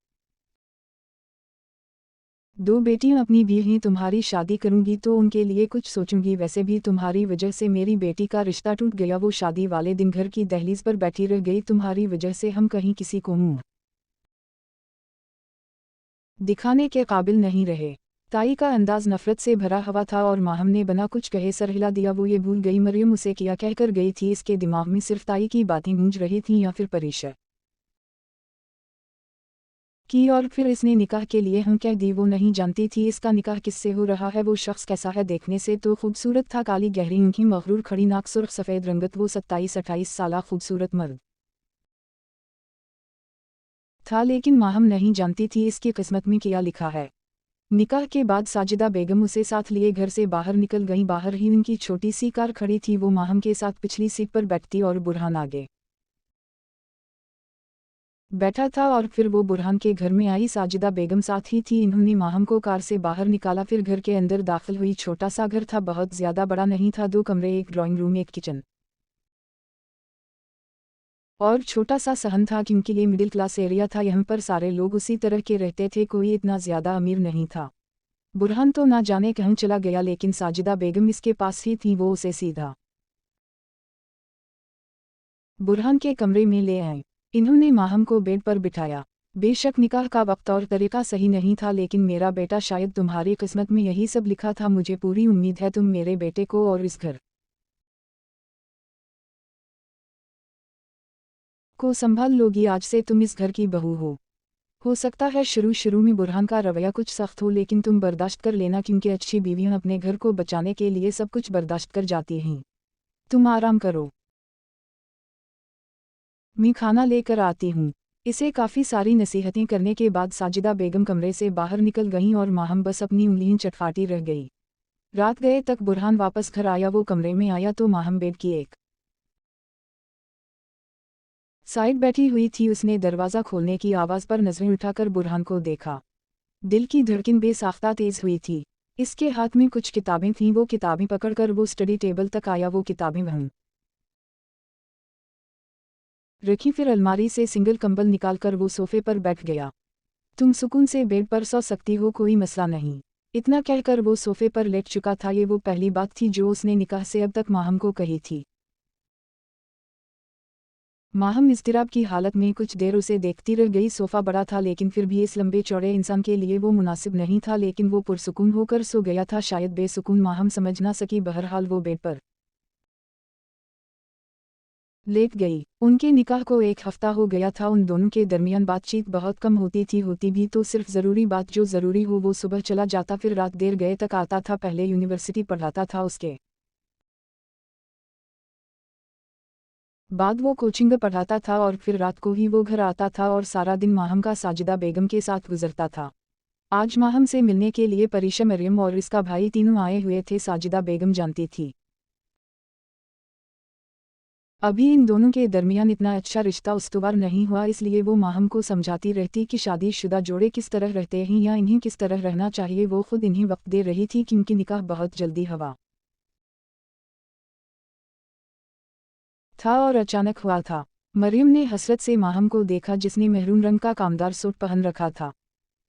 2 बेटियां अपनी भी हैं, तुम्हारी शादी करूंगी तो उनके लिए कुछ सोचूंगी। वैसे भी तुम्हारी वजह से मेरी बेटी का रिश्ता टूट गया। वो शादी वाले दिन घर की दहलीज पर बैठी रह गई। तुम्हारी वजह से हम कहीं किसी को मुंह दिखाने के काबिल नहीं रहे। ताई का अंदाज नफरत से भरा हुआ था और माहम ने बिना कुछ कहे सर हिला दिया। वो ये भूल गई मरियम उसे क्या कहकर गई थी। इसके दिमाग में सिर्फ ताई की बातें गूंज रही थीं या फिर परीशा की, और फिर इसने निकाह के लिए हम कह दी। वो नहीं जानती थी इसका निकाह किससे हो रहा है। वो शख्स कैसा है? देखने से तो खूबसूरत था, काली गहरी आंखें, मगरूर खड़ी नाक, सुर्ख सफ़ेद रंगत। वो 27-28 साल खूबसूरत मर्द था, लेकिन माहम नहीं जानती थी इसकी किस्मत में क्या लिखा है। निकाह के बाद साजिदा बेगम उसे साथ लिए घर से बाहर निकल गईं। बाहर ही उनकी छोटी सी कार खड़ी थी। वो माहम के साथ पिछली सीट पर बैठती और बुरहान आगे बैठा था, और फिर वो बुरहान के घर में आई। साजिदा बेगम साथ ही थी। इन्होंने माहम को कार से बाहर निकाला, फिर घर के अंदर दाखिल हुई। छोटा सा घर था, बहुत ज़्यादा बड़ा नहीं था। 2 कमरे, एक ड्राइंग रूम, एक किचन और छोटा सा सहन था, क्योंकि ये मिडिल क्लास एरिया था। यहाँ पर सारे लोग उसी तरह के रहते थे, कोई इतना ज़्यादा अमीर नहीं था। बुरहान तो ना जाने कहाँ चला गया, लेकिन साजिदा बेगम इसके पास ही थी। वो उसे सीधा बुरहान के कमरे में ले आए। इन्होंने माहम को बेड पर बिठाया। बेशक निकाह का वक्त और तरीका सही नहीं था, लेकिन मेरा बेटा, शायद तुम्हारी किस्मत में यही सब लिखा था। मुझे पूरी उम्मीद है तुम मेरे बेटे को और इस घर को संभाल लोगी। आज से तुम इस घर की बहू हो। हो सकता है शुरू में बुरहान का रवैया कुछ सख्त हो, लेकिन तुम बर्दाश्त कर लेना, क्योंकि अच्छी बीवियां अपने घर को बचाने के लिए सब कुछ बर्दाश्त कर जाती हैं। तुम आराम करो, मैं खाना लेकर आती हूँ। इसे काफ़ी सारी नसीहतें करने के बाद साजिदा बेगम कमरे से बाहर निकल गईं और माहम बस अपनी उंगलियां चटखाती रह गई। रात गए तक बुरहान वापस घर आया। वो कमरे में आया तो माहम बेड की एक साइड बैठी हुई थी। उसने दरवाज़ा खोलने की आवाज़ पर नज़रें उठाकर बुरहान को देखा। दिल की धड़कन बेसाख्ता तेज़ हुई थी। इसके हाथ में कुछ किताबें थीं। वो किताबें पकड़कर वो स्टडी टेबल तक आया। वो किताबें वहीं रखी, फिर अलमारी से सिंगल कंबल निकालकर वो सोफे पर बैठ गया। तुम सुकून से बेड पर सो सकती हो, कोई मसला नहीं। इतना कहकर वो सोफे पर लेट चुका था। ये वो पहली बात थी जो उसने निकाह से अब तक माहम को कही थी। माहम इज़्तिराब की हालत में कुछ देर उसे देखती रह गई। सोफ़ा बड़ा था, लेकिन फिर भी इस लंबे चौड़े इंसान के लिए वो मुनासिब नहीं था, लेकिन वो पुरसुकून होकर सो गया था। शायद बेसुकून माहम समझ ना सकी। बहरहाल वो बेड पर लेट गई। उनके निकाह को 1 हफ्ता हो गया था। उन दोनों के दरमियान बातचीत बहुत कम होती थी, होती भी तो सिर्फ ज़रूरी बात जो ज़रूरी हो। वो सुबह चला जाता, फिर रात देर गए तक आता था। पहले यूनिवर्सिटी पढ़ाता था, उसके बाद वो कोचिंग पढ़ाता था और फिर रात को ही वो घर आता था और सारा दिन माहम का साजिदा बेगम के साथ गुजरता था। आज माहम से मिलने के लिए परीशा, मरियम और इसका भाई तीनों आए हुए थे। साजिदा बेगम जानती थी अभी इन दोनों के दरमियान इतना अच्छा रिश्ता उस्तवार नहीं हुआ, इसलिए वो माहम को समझाती रहती कि शादीशुदा जोड़े किस तरह रहते हैं या इन्हें किस तरह रहना चाहिए। वो खुद इन्हें वक्त दे रही थी क्योंकि निकाह बहुत जल्दी हवा था और अचानक हुआ था। मरियम ने हसरत से माहम को देखा, जिसने मेहरून रंग का कामदार सूट पहन रखा था।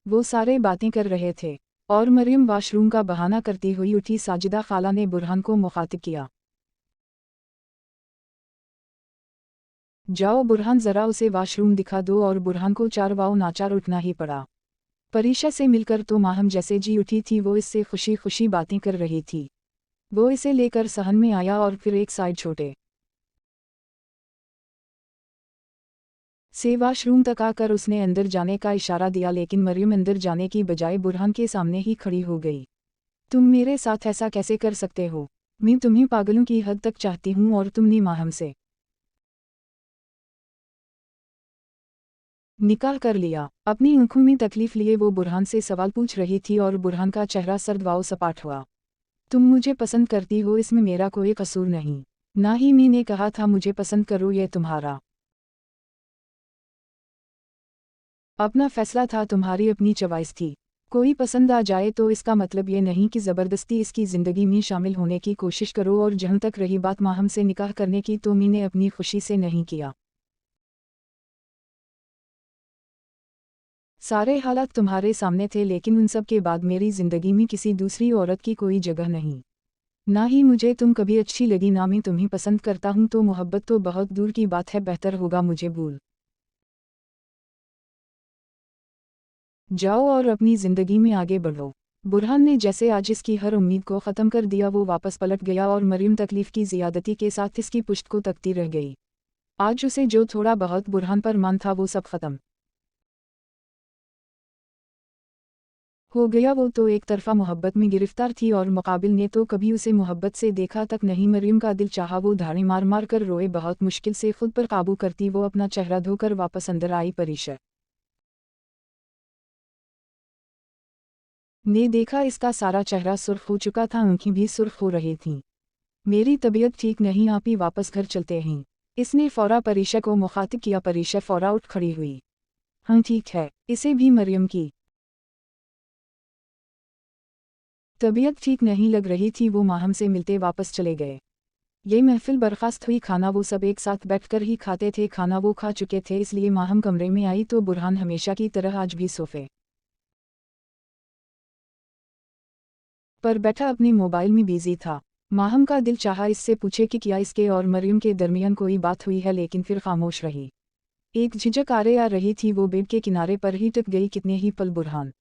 वो सारे बातें कर रहे थे और मरियम वाशरूम का बहाना करती हुई उठी। साजिदा खाला ने बुरहान को मुखातिब किया, जाओ बुरहान, ज़रा उसे वाशरूम दिखा दो। और बुरहान को चारवाओ नाचार उठना ही पड़ा। परीशा से मिलकर तो माहम जैसे जी उठी थी। वो इससे खुशी खुशी बातें कर रही थी। वो इसे लेकर सहन में आया और फिर एक साइड छोटे से वाशरूम तक आकर उसने अंदर जाने का इशारा दिया, लेकिन मरियम अंदर जाने की बजाय बुरहान के सामने ही खड़ी हो गई। तुम मेरे साथ ऐसा कैसे कर सकते हो? मैं तुम्हें पागलों की हद तक चाहती हूँ और तुमने माहम से निकाह कर लिया। अपनी आंखों में तकलीफ लिए वो बुरहान से सवाल पूछ रही थी और बुरहान का चेहरा सर्द व सपाट हुआ। तुम मुझे पसंद करती हो, इसमें मेरा कोई कसूर नहीं। ना ही मैंने कहा था मुझे पसंद करो, ये तुम्हारा अपना फैसला था, तुम्हारी अपनी चॉइस थी। कोई पसंद आ जाए तो इसका मतलब ये नहीं कि ज़बरदस्ती इसकी ज़िंदगी में शामिल होने की कोशिश करो। और जहाँ तक रही बात माहम से निकाह करने की, तो मैंने अपनी खुशी से नहीं किया। सारे हालात तुम्हारे सामने थे, लेकिन उन सब के बाद मेरी ज़िंदगी में किसी दूसरी औरत की कोई जगह नहीं। ना ही मुझे तुम कभी अच्छी लगी, ना मैं तुम्हें पसंद करता हूँ, तो मोहब्बत तो बहुत दूर की बात है। बेहतर होगा मुझे भूल जाओ और अपनी ज़िंदगी में आगे बढ़ो। बुरहान ने जैसे आज इसकी हर उम्मीद को ख़त्म कर दिया। वो वापस पलट गया और मरियम तकलीफ़ की ज़ियादती के साथ इसकी पुश्त को तकती रह गई। आज उसे जो थोड़ा बहुत बुरहान पर मान था वो सब ख़त्म हो गया। वो तो एक तरफ़ा मोहब्बत में गिरफ्तार थी और मुकाबिल ने तो कभी उसे मोहब्बत से देखा तक नहीं। मरियम का दिल चाहा, वो धाड़ें मार मार कर रोए। बहुत मुश्किल से खुद पर काबू करती वो अपना चेहरा धोकर वापस अंदर आई। परीशा ने देखा इसका सारा चेहरा सुर्ख हो चुका था, आंखें भी सुर्ख हो रही थीं। मेरी तबीयत ठीक नहीं, आप ही वापस घर चलते हैं। इसने फ़ौरा परीशा को मुखातिब किया। परीशा फ़ौरा उठ खड़ी हुई। हाँ ठीक है। इसे भी मरियम की तबीयत ठीक नहीं लग रही थी। वो माहम से मिलते वापस चले गए। ये महफिल बर्खास्त हुई। खाना वो सब एक साथ बैठकर ही खाते थे। खाना वो खा चुके थे, इसलिए माहम कमरे में आई तो बुरहान हमेशा की तरह आज भी सोफे पर बैठा अपनी मोबाइल में बिजी था। माहम का दिल चाहा इससे पूछे कि क्या इसके और मरियम के दरमियान कोई बात हुई है, लेकिन फिर खामोश रही। एक झिझक आ रही थी। वो बेड के किनारे पर ही टिक गई। कितने ही पल बुरहान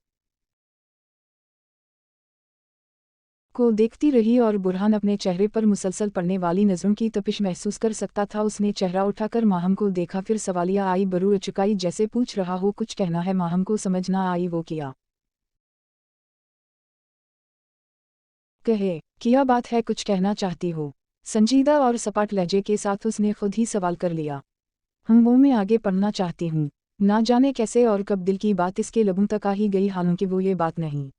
को देखती रही और बुरहान अपने चेहरे पर मुसलसल पड़ने वाली नज़रों की तपिश महसूस कर सकता था। उसने चेहरा उठाकर माहम को देखा, फिर सवालिया आई बरू चुकाई जैसे पूछ रहा हो कुछ कहना है। माहम को समझ ना आई वो क्या बात है, कुछ कहना चाहती हो? संजीदा और सपाट लहजे के साथ उसने खुद ही सवाल कर लिया। वो मैं आगे पढ़ना चाहती हूँ। ना जाने कैसे और कब दिल की बात इसके लबों तक आ ही गई, हालांकि वो ये बात नहीं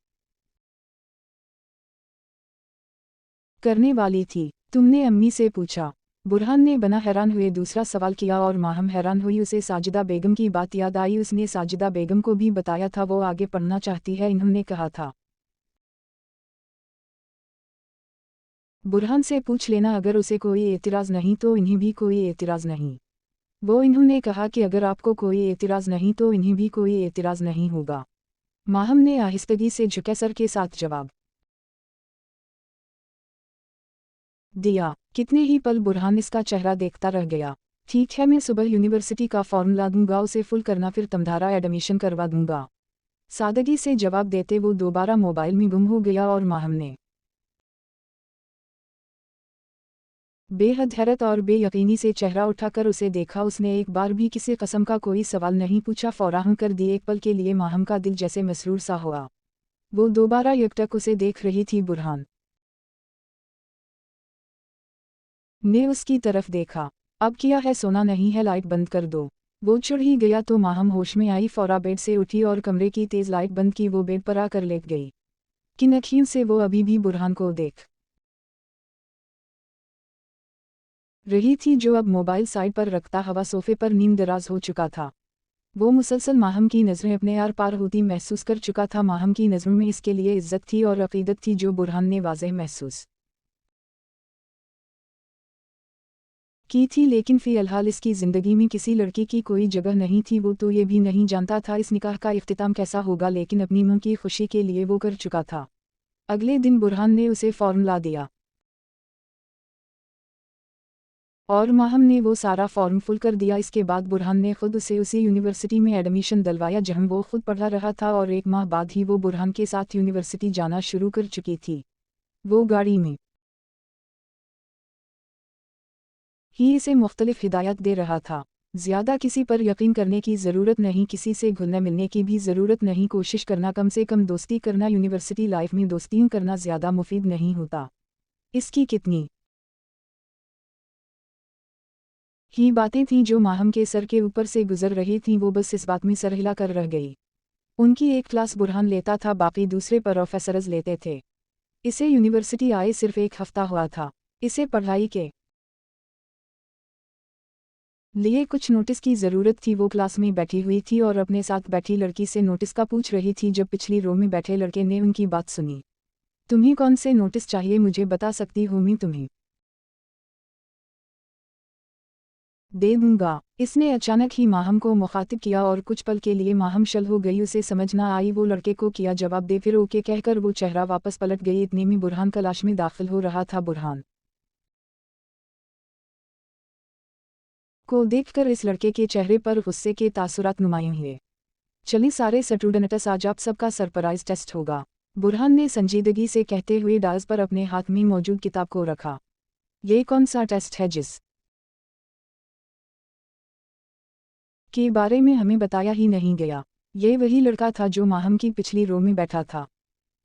करने वाली थी। तुमने अम्मी से पूछा? बुरहान ने बना हैरान हुए दूसरा सवाल किया और माहम हैरान हुई। उसे साजिदा बेगम की बात याद आई। उसने साजिदा बेगम को भी बताया था वो आगे पढ़ना चाहती है, इन्होंने कहा था बुरहान से पूछ लेना अगर उसे कोई एतराज़ नहीं तो इन्हें भी कोई एतराज़ नहीं। इन्होंने कहा कि अगर आपको कोई एतराज़ नहीं तो इन्हें भी कोई एतराज़ नहीं होगा। माहम ने आहिस्तगी से झुके सर के साथ जवाब दिया। कितने ही पल बुरहान इसका चेहरा देखता रह गया। ठीक है, मैं सुबह यूनिवर्सिटी का फॉर्म ला दूंगा, उसे फुल करना, फिर तुम्हारा एडमिशन करवा दूंगा। सादगी से जवाब देते वो दोबारा मोबाइल में गुम हो गया और माहम ने बेहद हैरत और बेयकीनी से चेहरा उठाकर उसे देखा। उसने एक बार भी किसी कस्म का कोई सवाल नहीं पूछा, फौराहम कर दिए। एक पल के लिए माहम का दिल जैसे मसरूर सा हुआ। वो दोबारा एकटक उसे देख रही थी। बुरहान ने उसकी तरफ देखा। अब क्या है, सोना नहीं है, लाइट बंद कर दो। वो चढ़ ही गया तो माहम होश में आई, फौरा बेड से उठी और कमरे की तेज लाइट बंद की। वो बेड पर आकर लेट गई। किन अखियों से वो अभी भी बुरहान को देख रही थी, जो अब मोबाइल साइड पर रखता हवा सोफे पर नीम दराज हो चुका था। वो मुसलसल माहम की नज़रें अपने आर पार होती महसूस कर चुका था। माहम की नज़रों में इसके लिए इज्जत थी और अकीदत थी, जो बुरहान ने वाज़ेह महसूस की थी, लेकिन फ़िलहाल इसकी ज़िंदगी में किसी लड़की की कोई जगह नहीं थी। वो तो ये भी नहीं जानता था इस निकाह का इख्तिताम कैसा होगा, लेकिन अपनी मां की खुशी के लिए वो कर चुका था। अगले दिन बुरहान ने उसे फॉर्म ला दिया और माहम ने वो सारा फॉर्म फुल कर दिया। इसके बाद बुरहान ने खुद उसे उसी यूनिवर्सिटी में एडमिशन दिलवाया जहां वो खुद पढ़ा रहा था, और 1 माह बाद ही वो बुरहान के साथ यूनिवर्सिटी जाना शुरू कर चुकी थी। वो गाड़ी में ही इसे मुख्तलिफ हिदायत दे रहा था। ज़्यादा किसी पर यकीन करने की ज़रूरत नहीं, किसी से घुलने मिलने की भी ज़रूरत नहीं, कोशिश करना, कम से कम दोस्ती करना। यूनिवर्सिटी लाइफ में दोस्तियाँ करना ज़्यादा मुफीद नहीं होता। इसकी कितनी ही बातें थीं जो माहम के सर के ऊपर से गुजर रही थीं, वो बस इस बात में सर हिला कर रह गई। उनकी एक क्लास बुरहान लेता था, बाकी दूसरे प्रोफेसर्स लेते थे। इसे यूनिवर्सिटी आए सिर्फ 1 हफ्ता हुआ था। इसे पढ़ाई के लिए कुछ नोटिस की ज़रूरत थी। वो क्लास में बैठी हुई थी और अपने साथ बैठी लड़की से नोटिस का पूछ रही थी, जब पिछली रो में बैठे लड़के ने उनकी बात सुनी। तुम्हें कौन से नोटिस चाहिए, मुझे बता सकती हो, मैं तुम्हें दे दूंगा। इसने अचानक ही माहम को मुखातिब किया और कुछ पल के लिए माहम शल हो गई। उसे समझ ना आई वो लड़के को क्या जवाब दे, फिर ओके कहकर वो चेहरा वापस पलट गई। इतने में बुरहान क्लास में दाखिल हो रहा था। बुरहान को देखकर इस लड़के के चेहरे पर गुस्से के तासुरात नुमायां हुए। चलिए सारे स्टूडेंट्स, आज आप सबका सरप्राइज टेस्ट होगा, बुरहान ने संजीदगी से कहते हुए डायस पर अपने हाथ में मौजूद किताब को रखा। ये कौन सा टेस्ट है जिस के बारे में हमें बताया ही नहीं गया? ये वही लड़का था जो माहम की पिछली रो में बैठा था।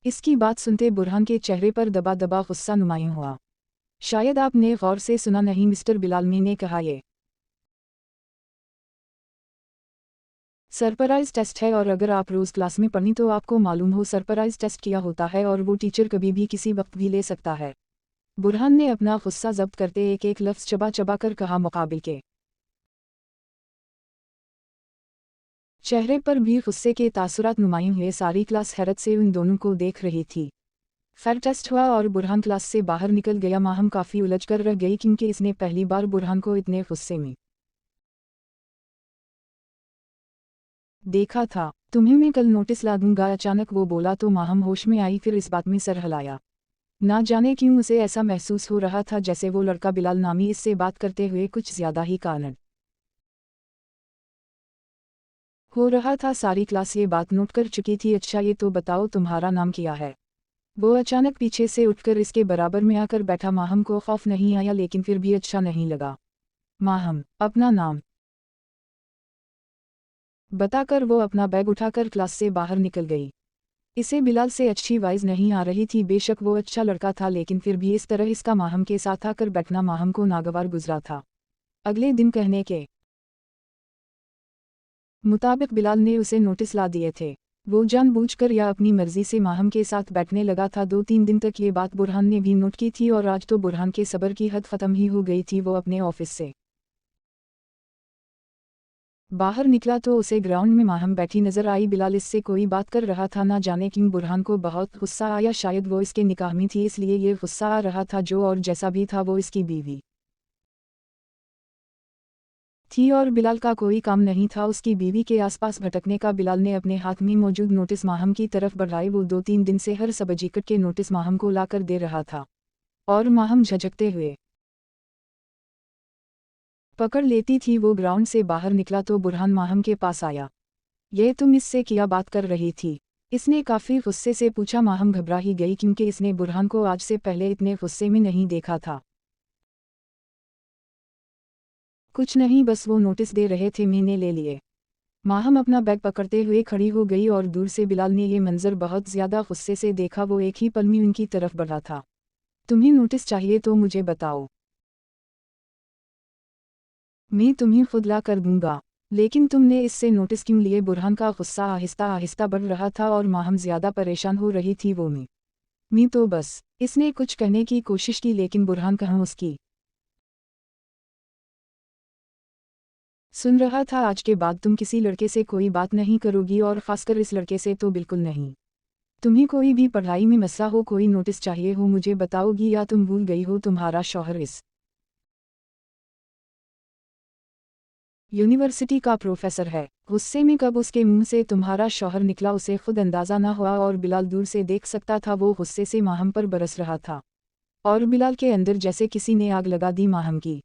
इसकी बात सुनते बुरहान के चेहरे पर दबा दबा गुस्सा नुमायां हुआ। शायद आपने गौर से सुना नहीं, मिस्टर बिलालमी ने कहा, ये सरप्राइज टेस्ट है और अगर आप रोज़ क्लास में पढ़ी तो आपको मालूम हो सरप्राइज टेस्ट क्या होता है, और वो टीचर कभी भी किसी वक्त भी ले सकता है। बुरहान ने अपना गुस्सा जब्त करते एक एक लफ्ज़ चबा चबा कर कहा। मुकाबिल के चेहरे पर भी गुस्से के तासुरात नुमायां हुए। सारी क्लास हैरत से उन दोनों को देख रही थी। फिर टेस्ट हुआ और बुरहान क्लास से बाहर निकल गया। माहम काफ़ी उलझ कर रह गई, क्योंकि इसने पहली बार बुरहान को इतने गुस्से में देखा था। तुम्हें मैं कल नोटिस ला दूंगा, अचानक वो बोला तो माहम होश में आई, फिर इस बात में सर हिलाया। ना जाने क्यों उसे ऐसा महसूस हो रहा था जैसे वो लड़का बिलाल नामी इससे बात करते हुए कुछ ज़्यादा ही कारण हो रहा था। सारी क्लास ये बात नोट कर चुकी थी। अच्छा ये तो बताओ तुम्हारा नाम क्या है? वो अचानक पीछे से उठकर इसके बराबर में आकर बैठा। माहम को खौफ नहीं आया लेकिन फिर भी अच्छा नहीं लगा। माहम, अपना नाम बताकर वो अपना बैग उठाकर क्लास से बाहर निकल गई। इसे बिलाल से अच्छी वाइज नहीं आ रही थी। बेशक वो अच्छा लड़का था लेकिन फिर भी इस तरह इसका माहम के साथ आकर बैठना माहम को नागवार गुजरा था। अगले दिन कहने के मुताबिक बिलाल ने उसे नोटिस ला दिए थे। वो जानबूझकर या अपनी मर्जी से माहम के साथ बैठने लगा था। 2-3 दिन तक ये बात बुरहान ने भी नोट की थी और आज तो बुरहान के सब्र की हद ख़त्म ही हो गई थी। वो अपने ऑफिस से बाहर निकला तो उसे ग्राउंड में माहम बैठी नजर आई। बिलाल इससे कोई बात कर रहा था। ना जाने क्यों बुरहान को बहुत गुस्सा आया। शायद वो इसके निकाह में थी इसलिए ये गुस्सा आ रहा था। जो और जैसा भी था वो इसकी बीवी थी और बिलाल का कोई काम नहीं था उसकी बीवी के आसपास भटकने का। बिलाल ने अपने हाथ में मौजूद नोटिस माहम की तरफ बढ़ाए। वो 2-3 दिन से हर सब्जिकट के नोटिस माहम को लाकर दे रहा था और माहम झिझकते हुए पकड़ लेती थी। वो ग्राउंड से बाहर निकला तो बुरहान माहम के पास आया। ये तुम इससे क्या बात कर रही थी? इसने काफी गुस्से से पूछा। माहम घबरा ही गई क्योंकि इसने बुरहान को आज से पहले इतने गुस्से में नहीं देखा था। कुछ नहीं, बस वो नोटिस दे रहे थे, मैंने ले लिए। माहम अपना बैग पकड़ते हुए खड़ी हो गई और दूर से बिलाल ने ये मंजर बहुत ज्यादा गुस्से से देखा। वो एक ही पल में उनकी तरफ बढ़ा था। तुम्हें नोटिस चाहिए तो मुझे बताओ, मैं तुम्हें खुद ला कर दूंगा। लेकिन तुमने इससे नोटिस क्यों लिए? बुरहान का गुस्सा आहिस्ता आहिस्ता बढ़ रहा था और माहम ज्यादा परेशान हो रही थी। वो मी तो बस। इसने कुछ कहने की कोशिश की लेकिन बुरहान कहाँ उसकी सुन रहा था। आज के बाद तुम किसी लड़के से कोई बात नहीं करोगी और खासकर इस लड़के से तो बिल्कुल नहीं। तुम्हें कोई भी पढ़ाई में मसला हो, कोई नोटिस चाहिए हो, मुझे बताओगी या तुम भूल गई हो तुम्हारा शौहर इस यूनिवर्सिटी का प्रोफेसर है? गुस्से में कब उसके मुंह से तुम्हारा शौहर निकला उसे खुद अंदाजा ना हुआ और बिलाल दूर से देख सकता था। वो गुस्से से माहम पर बरस रहा था और बिलाल के अंदर जैसे किसी ने आग लगा दी। माहम की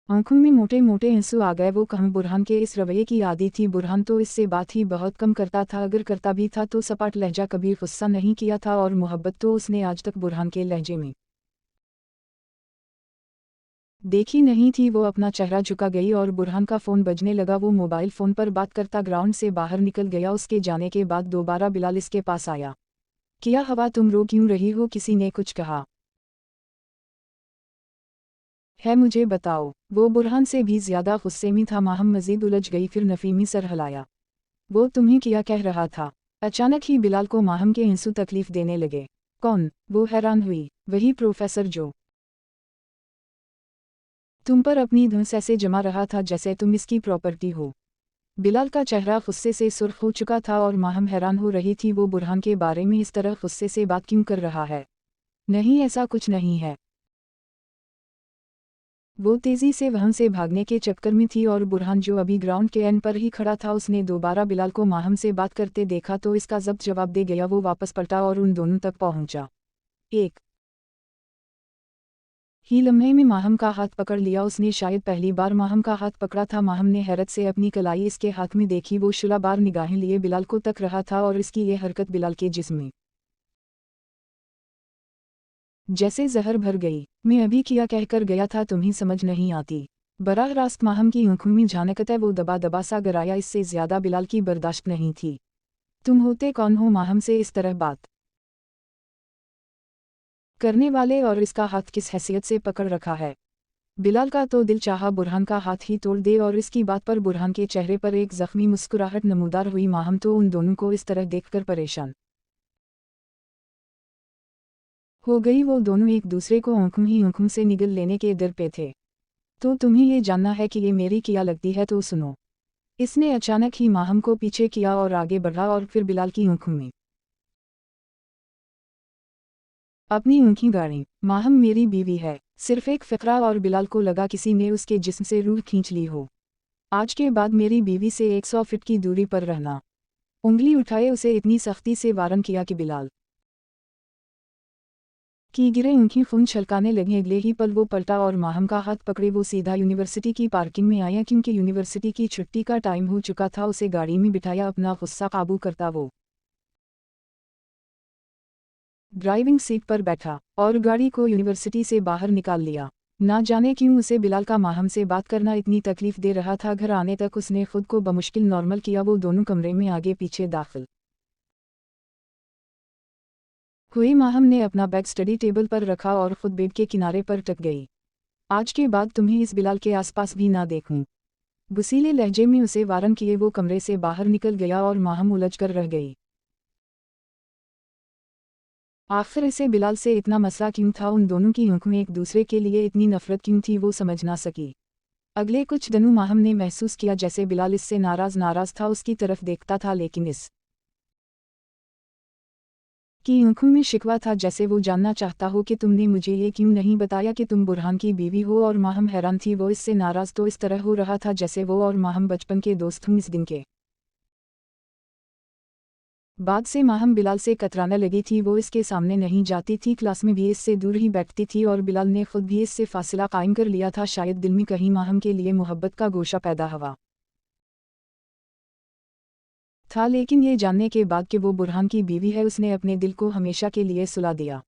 आंखों में मोटे मोटे आंसू आ गए। वो कहाँ बुरहान के इस रवैये की आदी थी। बुरहान तो इससे बात ही बहुत कम करता था। अगर करता भी था तो सपाट लहजा, कभी गुस्सा नहीं किया था और मोहब्बत तो उसने आज तक बुरहान के लहजे में देखी नहीं थी। वो अपना चेहरा झुका गई और बुरहान का फ़ोन बजने लगा। वो मोबाइल फ़ोन पर बात करता ग्राउंड से बाहर निकल गया। उसके जाने के बाद दोबारा बिलाल इसके पास आया। क्या हवा, तुम रो क्यों रही हो? किसी ने कुछ कहा है? मुझे बताओ। वो बुरहान से भी ज्यादा गुस्से में था। माहम मजीद उलझ गई। फिर नफीमी सर हिलाया। वो तुम्हें क्या कह रहा था? अचानक ही बिलाल को माहम के आंसू तकलीफ देने लगे। कौन? वो हैरान हुई। वही प्रोफेसर जो तुम पर अपनी धुन ऐसे जमा रहा था जैसे तुम इसकी प्रॉपर्टी हो। बिलाल का चेहरा गुस्से से सुर्ख हो चुका था और माहम हैरान हो रही थी। वो बुरहान के बारे में इस तरह गुस्से से बात क्यों कर रहा है? नहीं, ऐसा कुछ नहीं है। वो तेजी से वहां से भागने के चक्कर में थी और बुरहान जो अभी ग्राउंड के एंड पर ही खड़ा था उसने दोबारा बिलाल को माहम से बात करते देखा तो इसका जब्त जवाब दे गया। वो वापस पलटा और उन दोनों तक पहुंचा। एक ही लम्हे में माहम का हाथ पकड़ लिया उसने। शायद पहली बार माहम का हाथ पकड़ा था। माहम ने हैरत से अपनी कलाई इसके हाथ में देखी। वो शुलाबार निगाहें लिए बिलाल को तक रहा था और इसकी ये हरकत बिलाल के जिस्म में जैसे जहर भर गई। मैं अभी क्या कहकर गया था तुम्हें समझ नहीं आती? बराह रास्त माहम की आंखों में झानकता। वो दबा दबा सा गराया। इससे ज्यादा बिलाल की बर्दाश्त नहीं थी। तुम होते कौन हो माहम से इस तरह बात करने वाले, और इसका हाथ किस हैसियत से पकड़ रखा है? बिलाल का तो दिल चाहा बुरहान का हाथ ही तोड़ दे और इसकी बात पर बुरहान के चेहरे पर एक जख्मी मुस्कुराहट नमूदार हुई। माहम तो उन दोनों को इस तरह देखकर परेशान हो गई। वो दोनों एक दूसरे को आंखों ही आंखों से निगल लेने के दर पे थे। तो तुम्हें ये जानना है कि ये मेरी क्या लगती है तो सुनो। इसने अचानक ही माहम को पीछे किया और आगे बढ़ा और फिर बिलाल की आंखों में अपनी आंखें गाड़ी। माहम मेरी बीवी है, सिर्फ एक फ़िक्रा। और बिलाल को लगा किसी ने उसके जिस्म से रूह खींच ली हो। आज के बाद मेरी बीवी से 100 फीट की दूरी पर रहना। उंगली उठाए उसे इतनी सख्ती से वारन किया कि बिलाल की गिरे उनकी खून छलकाने लगे। अगले ही पल वो पलटा और माहम का हाथ पकड़े वो सीधा यूनिवर्सिटी की पार्किंग में आया क्योंकि यूनिवर्सिटी की छुट्टी का टाइम हो चुका था। उसे गाड़ी में बिठाया। अपना गुस्सा काबू करता वो ड्राइविंग सीट पर बैठा और गाड़ी को यूनिवर्सिटी से बाहर निकाल लिया। ना जाने क्यों उसे बिलाल का माहम से बात करना इतनी तकलीफ दे रहा था। घर आने तक उसने खुद को बमुश्किल नॉर्मल किया। वो दोनों कमरे में आगे पीछे दाखिल हुई। माहम ने अपना बैग स्टडी टेबल पर रखा और खुद बेड के किनारे पर टक गई। आज के बाद तुम्हें इस बिलाल के आसपास भी ना देखूं। गुस्सीले लहजे में उसे वारन किए वो कमरे से बाहर निकल गया और माहम उलझ कर रह गई। आखिर इसे बिलाल से इतना मसला क्यों था? उन दोनों की आंखों में एक दूसरे के लिए इतनी नफरत क्यों थी? वो समझ ना सकी। अगले कुछ दिनों माहम ने महसूस किया जैसे बिलाल इससे नाराज था, उसकी तरफ देखता था, लेकिन इस की आंखों में शिकवा था, जैसे वो जानना चाहता हो कि तुमने मुझे ये क्यों नहीं बताया कि तुम बुरहान की बीवी हो। और माहम हैरान थी, वो इससे नाराज तो इस तरह हो रहा था जैसे वो और माहम बचपन के दोस्त हों। इस दिन के बाद से माहम बिलाल से कतराने लगी थी। वो इसके सामने नहीं जाती थी, क्लास में भी इससे दूर ही बैठती थी और बिलाल ने खुद भी इससे फासिला कायम कर लिया था। शायद दिल में कहीं माहम के लिए मोहब्बत का गोशा पैदा हुआ था, लेकिन ये जानने के बाद कि वो बुरहान की बीवी है, उसने अपने दिल को हमेशा के लिए सुला दिया।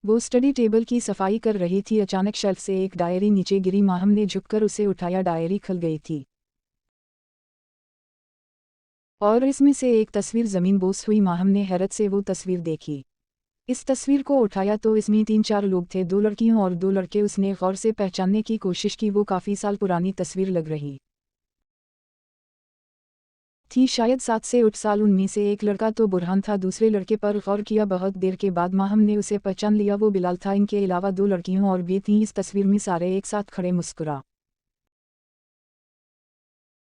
वो स्टडी टेबल की सफाई कर रही थी, अचानक शेल्फ से एक डायरी नीचे गिरी। माहम ने झुककर उसे उठाया। डायरी खुल गई थी और इसमें से एक तस्वीर ज़मीन बोस हुई। माहम ने हैरत से वो तस्वीर देखी। इस तस्वीर को उठाया तो इसमें 3-4 लोग थे, 2 लड़कियां और 2 लड़के। उसने गौर से पहचानने की कोशिश की। वो काफ़ी साल पुरानी तस्वीर लग रही थी, शायद 7 से 8 साल। उनमें से एक लड़का तो बुरहान था, दूसरे लड़के पर गौर किया। बहुत देर के बाद माहम ने उसे पहचान लिया, वो बिलाल था। इनके अलावा 2 लड़कियां और भी थीं इस तस्वीर में। सारे एक साथ खड़े मुस्कुरा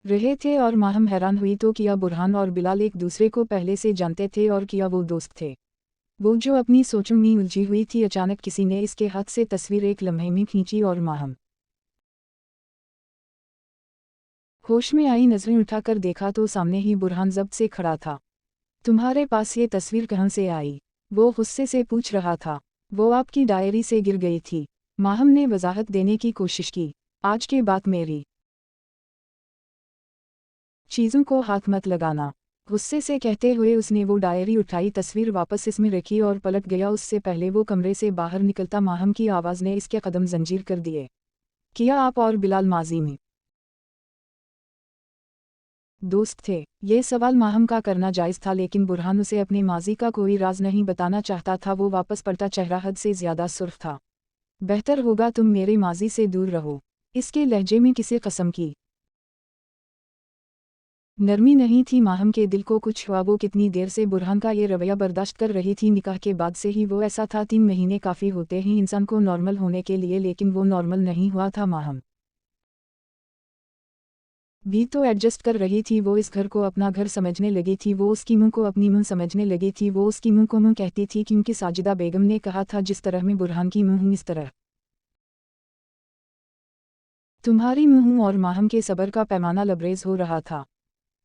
रहे थे और माहम हैरान हुई तो किया बुरहान और बिलाल एक दूसरे को पहले से जानते थे और किया वो दोस्त थे। वो जो अपनी सोचों में उलझी हुई थी, अचानक किसी ने इसके हाथ से तस्वीर एक लम्हे में खींची और माहम होश में आई। नजरें उठाकर देखा तो सामने ही बुरहान जब्त से खड़ा था। तुम्हारे पास ये तस्वीर कहाँ से आई? वो गुस्से से पूछ रहा था। वो आपकी डायरी से गिर गई थी। माहम ने वजाहत देने की कोशिश की। आज के बाद मेरी चीज़ों को हाथ मत लगाना, गुस्से से कहते हुए उसने वो डायरी उठाई, तस्वीर वापस इसमें रखी और पलट गया। उससे पहले वो कमरे से बाहर निकलता माहम की आवाज़ ने इसके कदम जंजीर कर दिए। किया आप और बिलाल माजी में दोस्त थे? ये सवाल माहम का करना जायज़ था, लेकिन बुरहान उसे अपने माजी का कोई राज नहीं बताना चाहता था। वो वापस पलटा, चेहरा हद से ज़्यादा सुर्ख था। बेहतर होगा तुम मेरे माजी से दूर रहो। इसके लहजे में किसी कस्म की नरमी नहीं थी। माहम के दिल को कुछ हुआ। वो कितनी देर से बुरहान का ये रवैया बर्दाश्त कर रही थी। निकाह के बाद से ही वो ऐसा था। 3 महीने काफ़ी होते हैं इंसान को नॉर्मल होने के लिए, लेकिन वो नॉर्मल नहीं हुआ था। माहम भी तो एडजस्ट कर रही थी। वो इस घर को अपना घर समझने लगी थी। वो उसकी मुँह को अपनी मुँह समझने लगी थी। वो उसकी मुँह को मुँह कहती थी, क्योंकि साजिदा बेगम ने कहा था, जिस तरह में बुरहान की मुँह इस तरह तुम्हारी मुँह। और माहम के सब्र का पैमाना लबरेज हो रहा था।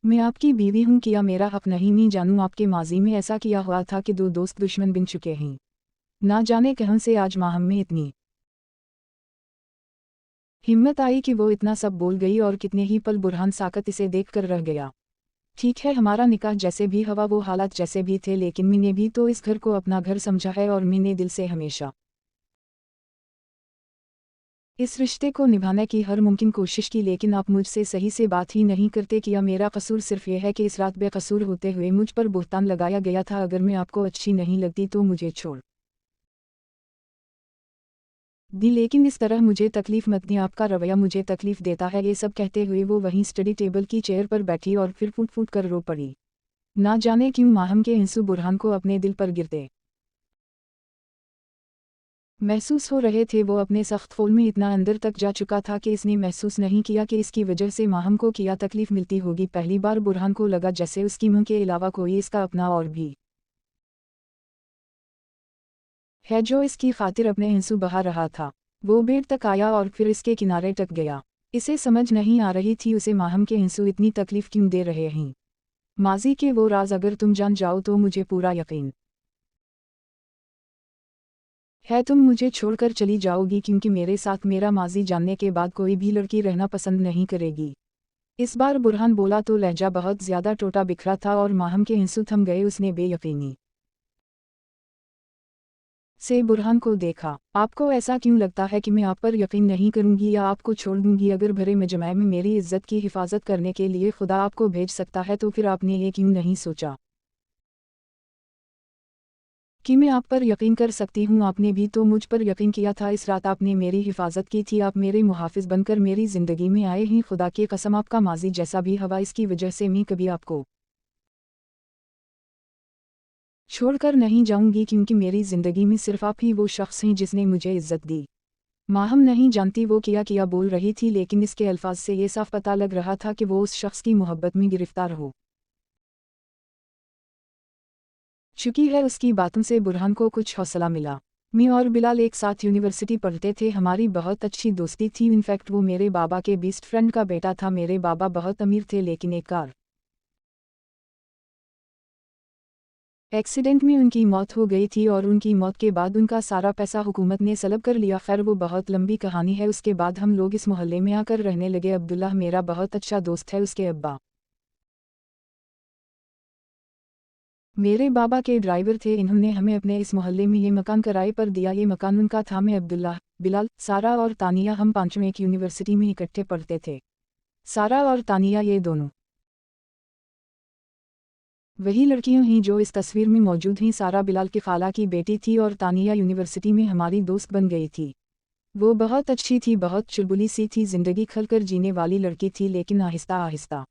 मैं आपकी बीवी हूँ, किया मेरा हक नहीं? मैं जानूँ आपके माजी में ऐसा किया हुआ था कि 2 दोस्त दुश्मन बन चुके हैं। ना जाने कहाँ से आज माहम में इतनी हिम्मत आई कि वो इतना सब बोल गई। और कितने ही पल बुरहान साकत इसे देख कर रह गया। ठीक है, हमारा निकाह जैसे भी हवा, वो हालात जैसे भी थे, लेकिन मैंने भी तो इस घर को अपना घर समझा है और मैंने दिल से हमेशा इस रिश्ते को निभाने की हर मुमकिन कोशिश की। लेकिन आप मुझसे सही से बात ही नहीं करते। किया मेरा कसूर सिर्फ यह है कि इस रात बेकसूर होते हुए मुझ पर बुहतान लगाया गया था। अगर मैं आपको अच्छी नहीं लगती तो मुझे छोड़ दी, लेकिन इस तरह मुझे तकलीफ मत दी। आपका रवैया मुझे तकलीफ देता है। ये सब कहते हुए वो वहीं स्टडी टेबल की चेयर पर बैठी और फिर फूट फूट कर रो पड़ी। ना जाने क्यों माहम के आंसू बुरहान को अपने दिल पर गिरते महसूस हो रहे थे। वो अपने सख्त खोल में इतना अंदर तक जा चुका था कि इसने महसूस नहीं किया कि इसकी वजह से माहम को क्या तकलीफ मिलती होगी। पहली बार बुरहान को लगा जैसे उसकी मुँह के अलावा कोई इसका अपना और भी है जो इसकी खातिर अपने आंसू बहा रहा था। वो बेड तक आया और फिर इसके किनारे टक गया। इसे समझ नहीं आ रही थी उसे माहम के आंसू इतनी तकलीफ क्यों दे रहे हैं। माजी के वो राज अगर तुम जान जाओ तो मुझे पूरा यकीन है तुम मुझे छोड़कर चली जाओगी, क्योंकि मेरे साथ मेरा माजी जानने के बाद कोई भी लड़की रहना पसंद नहीं करेगी। इस बार बुरहान बोला तो लहजा बहुत ज़्यादा टूटा बिखरा था और माहम के आंसू थम गए। उसने बेयकीनी से बुरहान को देखा। आपको ऐसा क्यों लगता है कि मैं आप पर यकीन नहीं करूंगी या आपको छोड़ दूंगी? अगर भरे मजमे में मेरी इज्जत की हिफाजत करने के लिए खुदा आपको भेज सकता है तो फिर आपने ये क्यों नहीं सोचा कि मैं आप पर यकीन कर सकती हूँ? आपने भी तो मुझ पर यकीन किया था। इस रात आपने मेरी हिफाजत की थी। आप मेरे मुहाफिज बनकर मेरी ज़िंदगी में आए हैं। खुदा की कसम, आपका माजी जैसा भी हवा, इसकी वजह से मैं कभी आपको छोड़कर नहीं जाऊंगी, क्योंकि मेरी ज़िंदगी में सिर्फ आप ही वो शख्स हैं जिसने मुझे इज्जत दी। माहम नहीं जानती वो क्या बोल रही थी, लेकिन इसके अल्फाज से ये साफ पता लग रहा था कि वो उस शख्स की मोहब्बत में गिरफ्तार हो चुकी है। उसकी बातों से बुरहान को कुछ हौसला मिला। मैं और बिलाल एक साथ यूनिवर्सिटी पढ़ते थे। हमारी बहुत अच्छी दोस्ती थी। इनफैक्ट वो मेरे बाबा के बेस्ट फ्रेंड का बेटा था। मेरे बाबा बहुत अमीर थे, लेकिन एक कार एक्सीडेंट में उनकी मौत हो गई थी और उनकी मौत के बाद उनका सारा पैसा हुकूमत ने सलब कर लिया। खैर, वो बहुत लंबी कहानी है। उसके बाद हम लोग इस मोहल्ले में आकर रहने लगे। अब्दुल्लाह मेरा बहुत अच्छा दोस्त है। उसके अब्बा मेरे बाबा के ड्राइवर थे। इन्होंने हमें अपने इस मोहल्ले में ये मकान किराए पर दिया। ये मकान उनका था। मैं, अब्दुल्लाह, बिलाल, सारा और तानिया, हम पांचों एक यूनिवर्सिटी में इकट्ठे पढ़ते थे। सारा और तानिया ये दोनों वही लड़कियां हैं जो इस तस्वीर में मौजूद हैं। सारा बिलाल की खाला की बेटी थी और तानिया यूनिवर्सिटी में हमारी दोस्त बन गई थी। वो बहुत अच्छी थी, बहुत चुलबुली सी थी, जिंदगी खलकर जीने वाली लड़की थी, लेकिन आहिस्ता आहिस्ता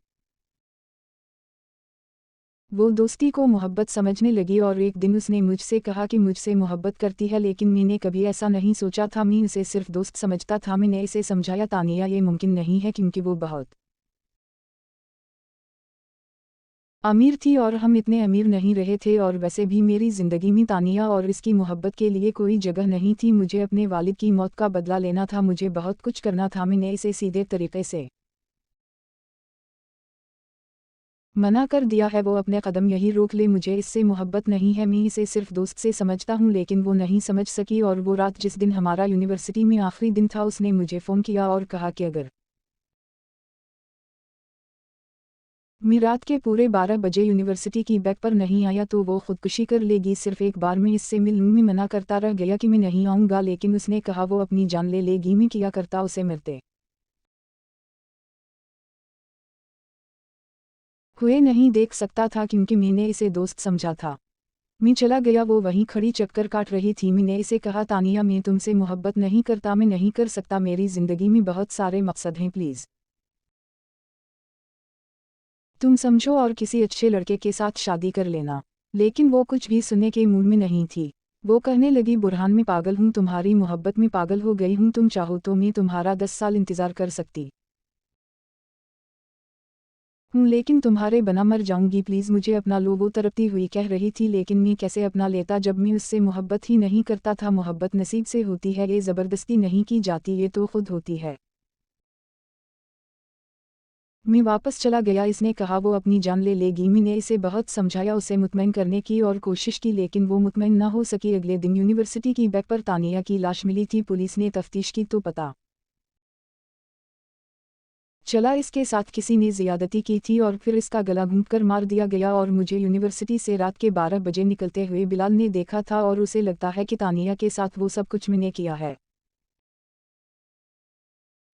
वो दोस्ती को मोहब्बत समझने लगी और एक दिन उसने मुझसे कहा कि मुझसे मोहब्बत करती है, लेकिन मैंने कभी ऐसा नहीं सोचा था। मैं उसे सिर्फ दोस्त समझता था। मैंने इसे समझाया, तानिया, ये मुमकिन नहीं है, क्योंकि वो बहुत अमीर थी और हम इतने अमीर नहीं रहे थे, और वैसे भी मेरी ज़िंदगी में तानिया और इसकी मोहब्बत के लिए कोई जगह नहीं थी। मुझे अपने वालिद की मौत का बदला लेना था। मुझे बहुत कुछ करना था। मैंने इसे सीधे तरीके से मना कर दिया है। वो अपने कदम यही रोक ले। मुझे इससे मोहब्बत नहीं है। मैं इसे सिर्फ दोस्त से समझता हूँ, लेकिन वो नहीं समझ सकी। और वो रात जिस दिन हमारा यूनिवर्सिटी में आखिरी दिन था, उसने मुझे फ़ोन किया और कहा कि अगर मैं रात के पूरे 12 बजे यूनिवर्सिटी की बैग पर नहीं आया तो वो खुदकुशी कर लेगी। सिर्फ एक बार में इससे मिलूं। मैं मना करता रह गया कि मैं नहीं आऊँगा, लेकिन उसने कहा वो अपनी जान ले लेगी। मैं क्या करता, उसे मरते हुए नहीं देख सकता था, क्योंकि मैंने इसे दोस्त समझा था। मैं चला गया। वो वहीं खड़ी चक्कर काट रही थी। मैंने इसे कहा, तानिया, मैं तुमसे मोहब्बत नहीं करता। मैं नहीं कर सकता। मेरी ज़िंदगी में बहुत सारे मकसद हैं। प्लीज़ तुम समझो और किसी अच्छे लड़के के साथ शादी कर लेना। लेकिन वो कुछ भी सुनने के मूड में नहीं थी। वो कहने लगी, बुरहान, मैं पागल हूँ, तुम्हारी मोहब्बत में पागल हो गई हूँ। तुम चाहो तो मैं तुम्हारा 10 साल इंतज़ार कर सकती हूँ, लेकिन तुम्हारे बना मर जाऊंगी। प्लीज़ मुझे अपना लो। वो तड़पती हुई कह रही थी, लेकिन मैं कैसे अपना लेता जब मैं उससे मोहब्बत ही नहीं करता था। मोहब्बत नसीब से होती है, ये ज़बरदस्ती नहीं की जाती, ये तो खुद होती है। मैं वापस चला गया। इसने कहा वो अपनी जान ले लेगी। मैंने इसे बहुत समझाया, उसे मुतमईन करने की और कोशिश की, लेकिन वो मुतमईन ना हो सकी। अगले दिन यूनिवर्सिटी की बैग पर तानिया की लाश मिली थी। पुलिस ने तफ्तीश की तो पता चला इसके साथ किसी ने ज़्यादती की थी और फिर इसका गला घूंटकर मार दिया गया। और मुझे यूनिवर्सिटी से रात के 12 बजे निकलते हुए बिलाल ने देखा था, और उसे लगता है कि तानिया के साथ वो सब कुछ मैंने किया है।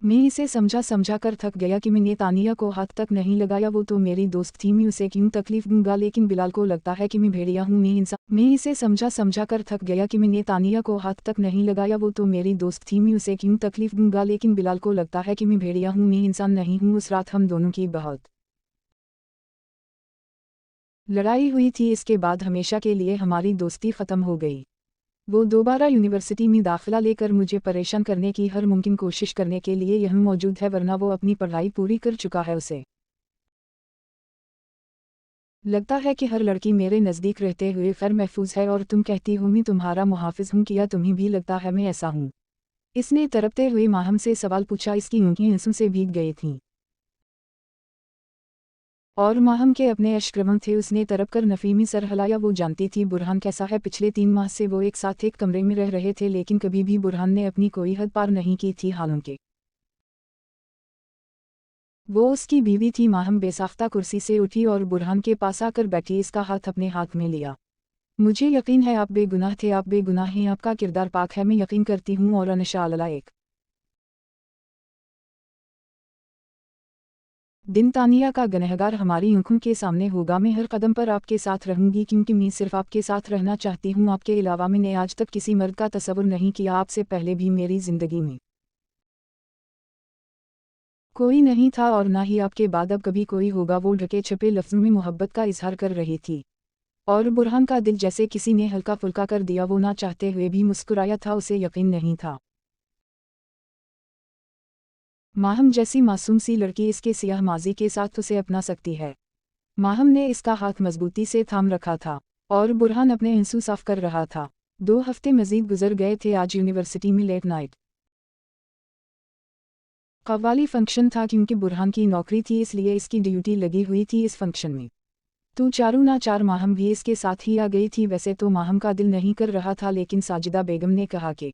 मैं इसे समझा समझा कर थक गया कि मैंने तानिया को हाथ तक नहीं लगाया। वो तो मेरी दोस्त थी, मैं उसे क्यों तकलीफ दूंगा? लेकिन बिलाल को लगता है कि मैं भेड़िया हूँ, मैं इंसान। मैं इसे समझा समझा कर थक गया कि मैंने तानिया को हाथ तक नहीं लगाया। वो तो मेरी दोस्त थी, मैं उसे क्यों तकलीफ दूंगा? लेकिन बिलाल को लगता है कि मैं भेड़िया हूँ, मैं इंसान नहीं हूँ। उस रात हम दोनों की बहुत लड़ाई हुई थी। इसके बाद हमेशा के लिए हमारी दोस्ती ख़त्म हो गई। वो दोबारा यूनिवर्सिटी में दाखिला लेकर मुझे परेशान करने की हर मुमकिन कोशिश करने के लिए यहाँ मौजूद है, वरना वो अपनी पढ़ाई पूरी कर चुका है। उसे लगता है कि हर लड़की मेरे नज़दीक रहते हुए खैर महफूज है, और तुम कहती हो मैं तुम्हारा मुहाफिज हूँ। क्या तुम्हें भी लगता है मैं ऐसा हूँ? इसने तड़पते हुए माहम से सवाल पूछा। इसकी आंखें आंसू से भीग गई थीं और माहम के अपने अश्क्रमण थे। उसने तड़प कर नफ़ीमी सर हिलाया। वो जानती थी बुरहान कैसा है। पिछले 3 माह से वो एक साथ एक कमरे में रह रहे थे, लेकिन कभी भी बुरहान ने अपनी कोई हद पार नहीं की थी। हालांकि वो उसकी बीवी थी। माहम बेसाख्ता कुर्सी से उठी और बुरहान के पास आकर बैठी। इसका हाथ अपने हाथ में लिया। मुझे यकीन है आप बेगुनाह थे, आप बेगुनाह हैं, आपका किरदार पाक है, मैं यकीन करती हूँ और इंशाअल्लाह एक दिन तानिया का गुनहगार हमारी आंखों के सामने होगा। मैं हर कदम पर आपके साथ रहूंगी क्योंकि मैं सिर्फ आपके साथ रहना चाहती हूँ। आपके अलावा मैंने आज तक किसी मर्द का तसव्वुर नहीं किया, आपसे पहले भी मेरी ज़िंदगी में कोई नहीं था और ना ही आपके बाद अब कभी कोई होगा। वो ढके छपे लफ्ज़ों में मोहब्बत का इजहार कर रही थी और बुरहान का दिल जैसे किसी ने हल्का फुल्का कर दिया। वो ना चाहते हुए भी मुस्कुराया था, उसे यकीन नहीं था माहम जैसी मासूम सी लड़की इसके सियाह माजी के साथ उसे अपना सकती है। माहम ने इसका हाथ मजबूती से थाम रखा था और बुरहान अपने आंसू साफ कर रहा था। 2 हफ्ते मजीद गुजर गए थे। आज यूनिवर्सिटी में लेट नाइट कव्वाली फंक्शन था क्योंकि बुरहान की नौकरी थी, इसलिए इसकी ड्यूटी लगी हुई थी इस फंक्शन में। तो चारों ना चार माहम भी इसके साथ ही आ गई थी। वैसे तो माहम का दिल नहीं कर रहा था, लेकिन साजिदा बेगम ने कहा कि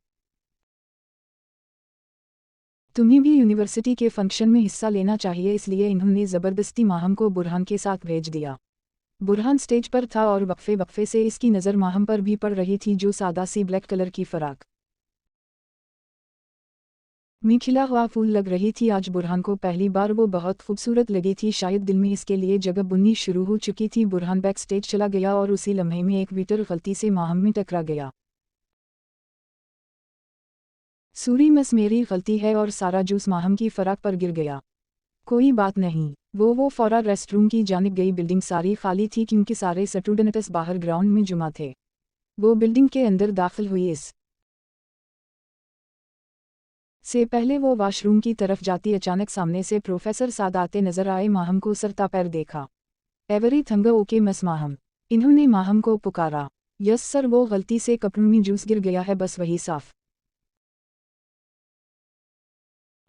तुम्हें भी यूनिवर्सिटी के फंक्शन में हिस्सा लेना चाहिए, इसलिए इन्होंने ज़बरदस्ती माहम को बुरहान के साथ भेज दिया। बुरहान स्टेज पर था और वक्फे वक्फे से इसकी नज़र माहम पर भी पड़ रही थी, जो सादा सी ब्लैक कलर की फ़राक में खिला हुआ फूल लग रही थी। आज बुरहान को पहली बार वो बहुत खूबसूरत लगी थी, शायद दिल में इसके लिए जगह बुननी शुरू हो चुकी थी। बुरहान बैक स्टेज चला गया और उसी लम्हे में एक वेटर गलती से माहम में टकरा गया। सूरी मस मेरी गलती है और सारा जूस माहम की फ़राक पर गिर गया। कोई बात नहीं, वो फौरा रेस्टरूम की जानिब गई। बिल्डिंग सारी खाली थी क्योंकि सारे स्टूडेंट्स बाहर ग्राउंड में जुमा थे। वो बिल्डिंग के अंदर दाखिल हुई। इस से पहले वो वॉशरूम की तरफ जाती अचानक सामने से प्रोफेसर साद आते नजर आए। माहम को सरता पैर देखा। एवरी थंग ओके मस माहम, इन्होंने माहम को पुकारा। यस सर, वो गलती से कपड़ों में जूस गिर गया है, बस वही साफ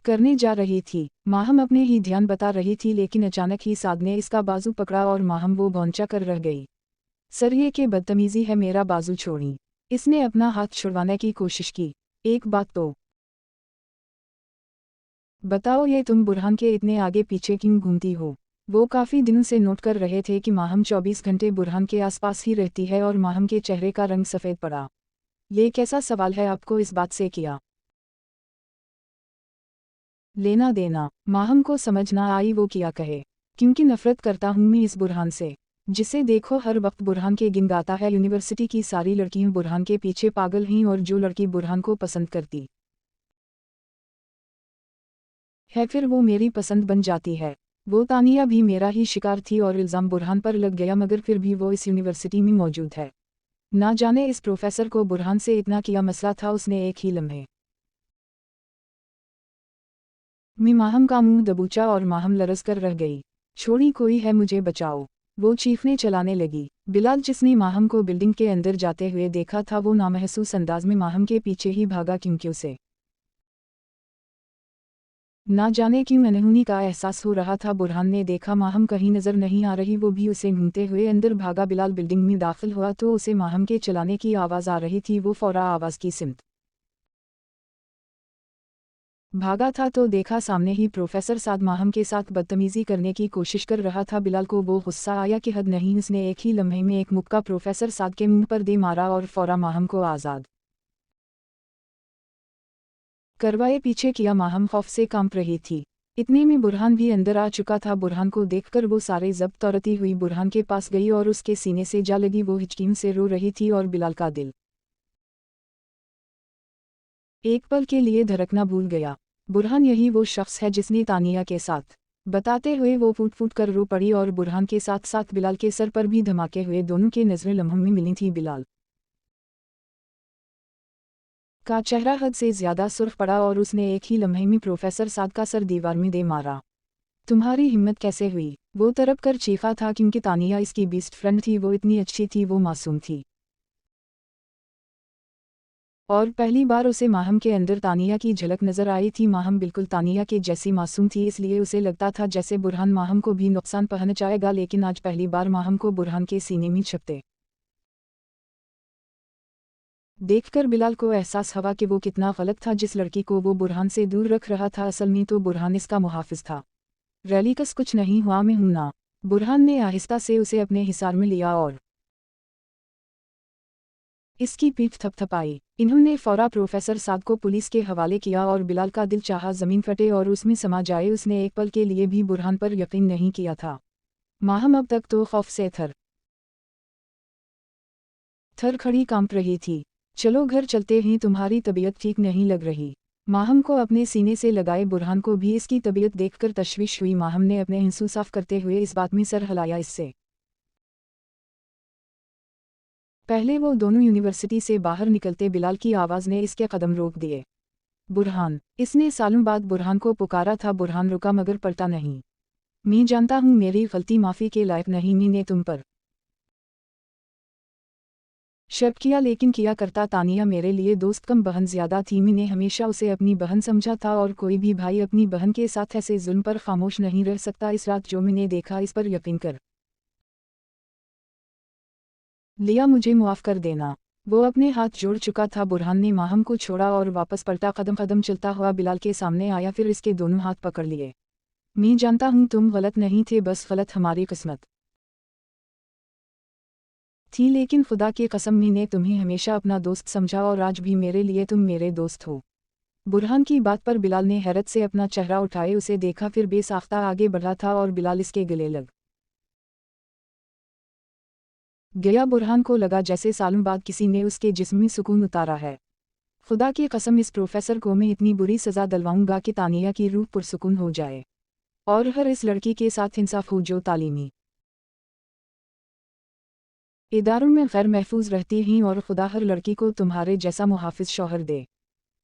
करने जा रही थी। माहम अपने ही ध्यान बता रही थी, लेकिन अचानक ही साद ने इसका बाजू पकड़ा और माहम वो भौंचा कर रह गई। सर ये के बदतमीजी है, मेरा बाजू छोड़ी। इसने अपना हाथ छुड़वाने की कोशिश की। एक बात तो बताओ, ये तुम बुरहान के इतने आगे पीछे क्यों घूमती हो? वो काफ़ी दिनों से नोट कर रहे थे कि माहम 24 घंटे बुरहान के आसपास ही रहती है और माहम के चेहरे का रंग सफ़ेद पड़ा। ये कैसा सवाल है आपको इस बात से किया? लेना देना माहम को समझ ना आई वो क्या कहे, क्योंकि नफरत करता हूँ मैं इस बुरहान से, जिसे देखो हर वक्त बुरहान के गिन गाता है। यूनिवर्सिटी की सारी लड़कियां बुरहान के पीछे पागल हैं और जो लड़की बुरहान को पसंद करती है फिर वो मेरी पसंद बन जाती है। वो तानिया भी मेरा ही शिकार थी और इल्ज़ाम बुरहान पर लग गया, मगर फिर भी वो इस यूनिवर्सिटी में मौजूद है। ना जाने इस प्रोफेसर को बुरहान से इतना क्या मसला था। उसने एक ही लम्हे में माहम का मुंह दबोचा और माहम लरज़ कर रह गई। छोड़ी, कोई है, मुझे बचाओ, वो चीखने चलाने लगी। बिलाल, जिसने माहम को बिल्डिंग के अंदर जाते हुए देखा था, वो नामहसूस अंदाज में माहम के पीछे ही भागा, क्योंकि उसे ना जाने क्यों अनहोनी का एहसास हो रहा था। बुरहान ने देखा माहम कहीं नज़र नहीं आ रही, वो भी उसे ढूंढते हुए अंदर भागा। बिलाल बिल्डिंग में दाखिल हुआ तो उसे माहम के चलाने की आवाज़ आ रही थी। वो फौरा आवाज़ की सिमत भागा था तो देखा सामने ही प्रोफेसर साद माहम के साथ बदतमीजी करने की कोशिश कर रहा था। बिलाल को वो गुस्सा आया कि हद नहीं। उसने एक ही लम्हे में एक मुक्का प्रोफेसर साद के मुंह पर दे मारा और फौरा माहम को आज़ाद करवाए पीछे किया। माहम खौफ से कांप रही थी। इतने में बुरहान भी अंदर आ चुका था। बुरहान को देखकर वो सारे ज़ब्त तौरती हुई बुरहान के पास गई और उसके सीने से जा लगी। वो हिचकियों से रो रही थी और बिलाल का दिल एक पल के लिए धड़कना भूल गया। बुरहान यही वो शख्स है जिसने तानिया के साथ बताते हुए वो फूट फूट कर रो पड़ी और बुरहान के साथ साथ बिलाल के सर पर भी धमाके हुए। दोनों के नज़रें लम्हों में मिली थी। बिलाल का चेहरा हद से ज्यादा सुर्ख पड़ा और उसने एक ही लम्हे में प्रोफेसर साद का सर दीवार में दे मारा। तुम्हारी हिम्मत कैसे हुई? वो तड़प कर चीखा था क्योंकि तानिया इसकी बेस्ट फ्रेंड थी। वो इतनी अच्छी थी, वो मासूम थी और पहली बार उसे माहम के अंदर तानिया की झलक नजर आई थी। माहम बिल्कुल तानिया के जैसी मासूम थी, इसलिए उसे लगता था जैसे बुरहान माहम को भी नुकसान पहुंचाएगा। लेकिन आज पहली बार माहम को बुरहान के सीने में छपते देखकर बिलाल को एहसास हुआ कि वो कितना गलत था। जिस लड़की को वो बुरहान से दूर रख रहा था, असल में तो बुरहान इसका मुहाफिज था। रैली कस कुछ नहीं हुआ, मैं हूं ना। बुरहान ने आहिस्ता से उसे अपने हिसार में लिया और इसकी पीठ थपथपाई। इन्होंने फौरा प्रोफेसर साद को पुलिस के हवाले किया और बिलाल का दिल चाहा ज़मीन फटे और उसमें समा जाए। उसने एक पल के लिए भी बुरहान पर यकीन नहीं किया था। माहम अब तक तो खौफ से थर खड़ी कांप रही थी। चलो घर चलते हैं, तुम्हारी तबीयत ठीक नहीं लग रही। माहम को अपने सीने से लगाए बुरहान को भी इसकी तबीयत देखकर तशवीश हुई। माहम ने अपने हिंसू साफ करते हुए इस बात में सर हिलाया। इससे पहले वो दोनों यूनिवर्सिटी से बाहर निकलते बिलाल की आवाज़ ने इसके कदम रोक दिए। बुरहान, इसने सालों बाद बुरहान को पुकारा था। बुरहान रुका मगर पलटा नहीं। मैं जानता हूँ मेरी गलती माफ़ी के लायक नहीं। मैंने तुम पर शक किया, लेकिन किया करता। तानिया मेरे लिए दोस्त कम बहन ज़्यादा थी। मैंने हमेशा उसे अपनी बहन समझा था और कोई भी भाई अपनी बहन के साथ ऐसे जुल्म पर खामोश नहीं रह सकता। इस रात जो मैंने देखा इस पर यकीन कर लिया। मुझे मुआफ़ कर देना। वो अपने हाथ जोड़ चुका था। बुरहान ने माहम को छोड़ा और वापस पलटा। कदम कदम चलता हुआ बिलाल के सामने आया, फिर इसके दोनों हाथ पकड़ लिए। मैं जानता हूँ तुम गलत नहीं थे, बस गलत हमारी किस्मत थी। लेकिन खुदा की कसम, मैंने तुम्हें हमेशा अपना दोस्त समझा और आज भी मेरे लिए तुम मेरे दोस्त हो। बुरहान की बात पर बिलाल ने हैरत से अपना चेहरा उठाए उसे देखा, फिर बेसाख्ता आगे बढ़ा था और बिलाल इसके गले लग गया। बुरहान को लगा जैसे सालों बाद किसी ने उसके जिस्म में सुकून उतारा है। खुदा की कसम, इस प्रोफेसर को मैं इतनी बुरी सज़ा दिलवाऊंगा कि तानिया की रूह पुरसुकून हो जाए और हर इस लड़की के साथ इंसाफ हो जो तालीमी इदारों में गैर महफूज रहती हैं, और खुदा हर लड़की को तुम्हारे जैसा मुहाफिज शौहर दे।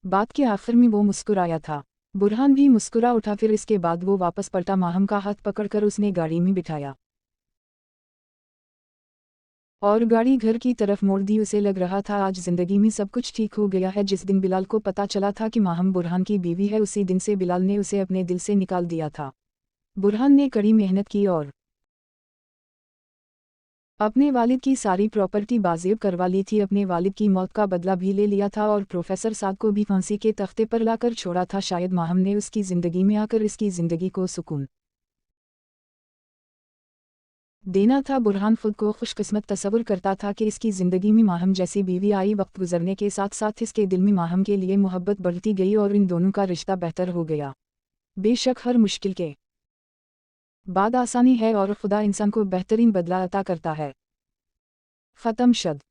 बात के आखिर में वो मुस्कुराया था। बुरहान भी मुस्कुरा उठा। फिर इसके बाद वो वापस पलटा। माहम का हाथ पकड़कर उसने गाड़ी में बिठाया और गाड़ी घर की तरफ मोड़ दी। उसे लग रहा था आज जिंदगी में सब कुछ ठीक हो गया है। जिस दिन बिलाल को पता चला था कि माहम बुरहान की बीवी है, उसी दिन से बिलाल ने उसे अपने दिल से निकाल दिया था। बुरहान ने कड़ी मेहनत की और अपने वालिद की सारी प्रॉपर्टी बाजियाब करवा ली थी। अपने वालिद की मौत का बदला भी ले लिया था और प्रोफेसर साद को भी फांसी के तख्ते पर लाकर छोड़ा था। शायद माहम ने उसकी ज़िंदगी में आकर इसकी ज़िंदगी को सुकून देना था। बुरहान खुद को खुशकिस्मत तस्वुर करता था कि इसकी ज़िंदगी में माहम जैसी बीवी आई। वक्त गुजरने के साथ साथ इसके दिल में माहम के लिए मोहब्बत बढ़ती गई और इन दोनों का रिश्ता बेहतर हो गया। बेशक हर मुश्किल के बाद आसानी है और खुदा इंसान को बेहतरीन बदला अता करता है। ख़त्म शद।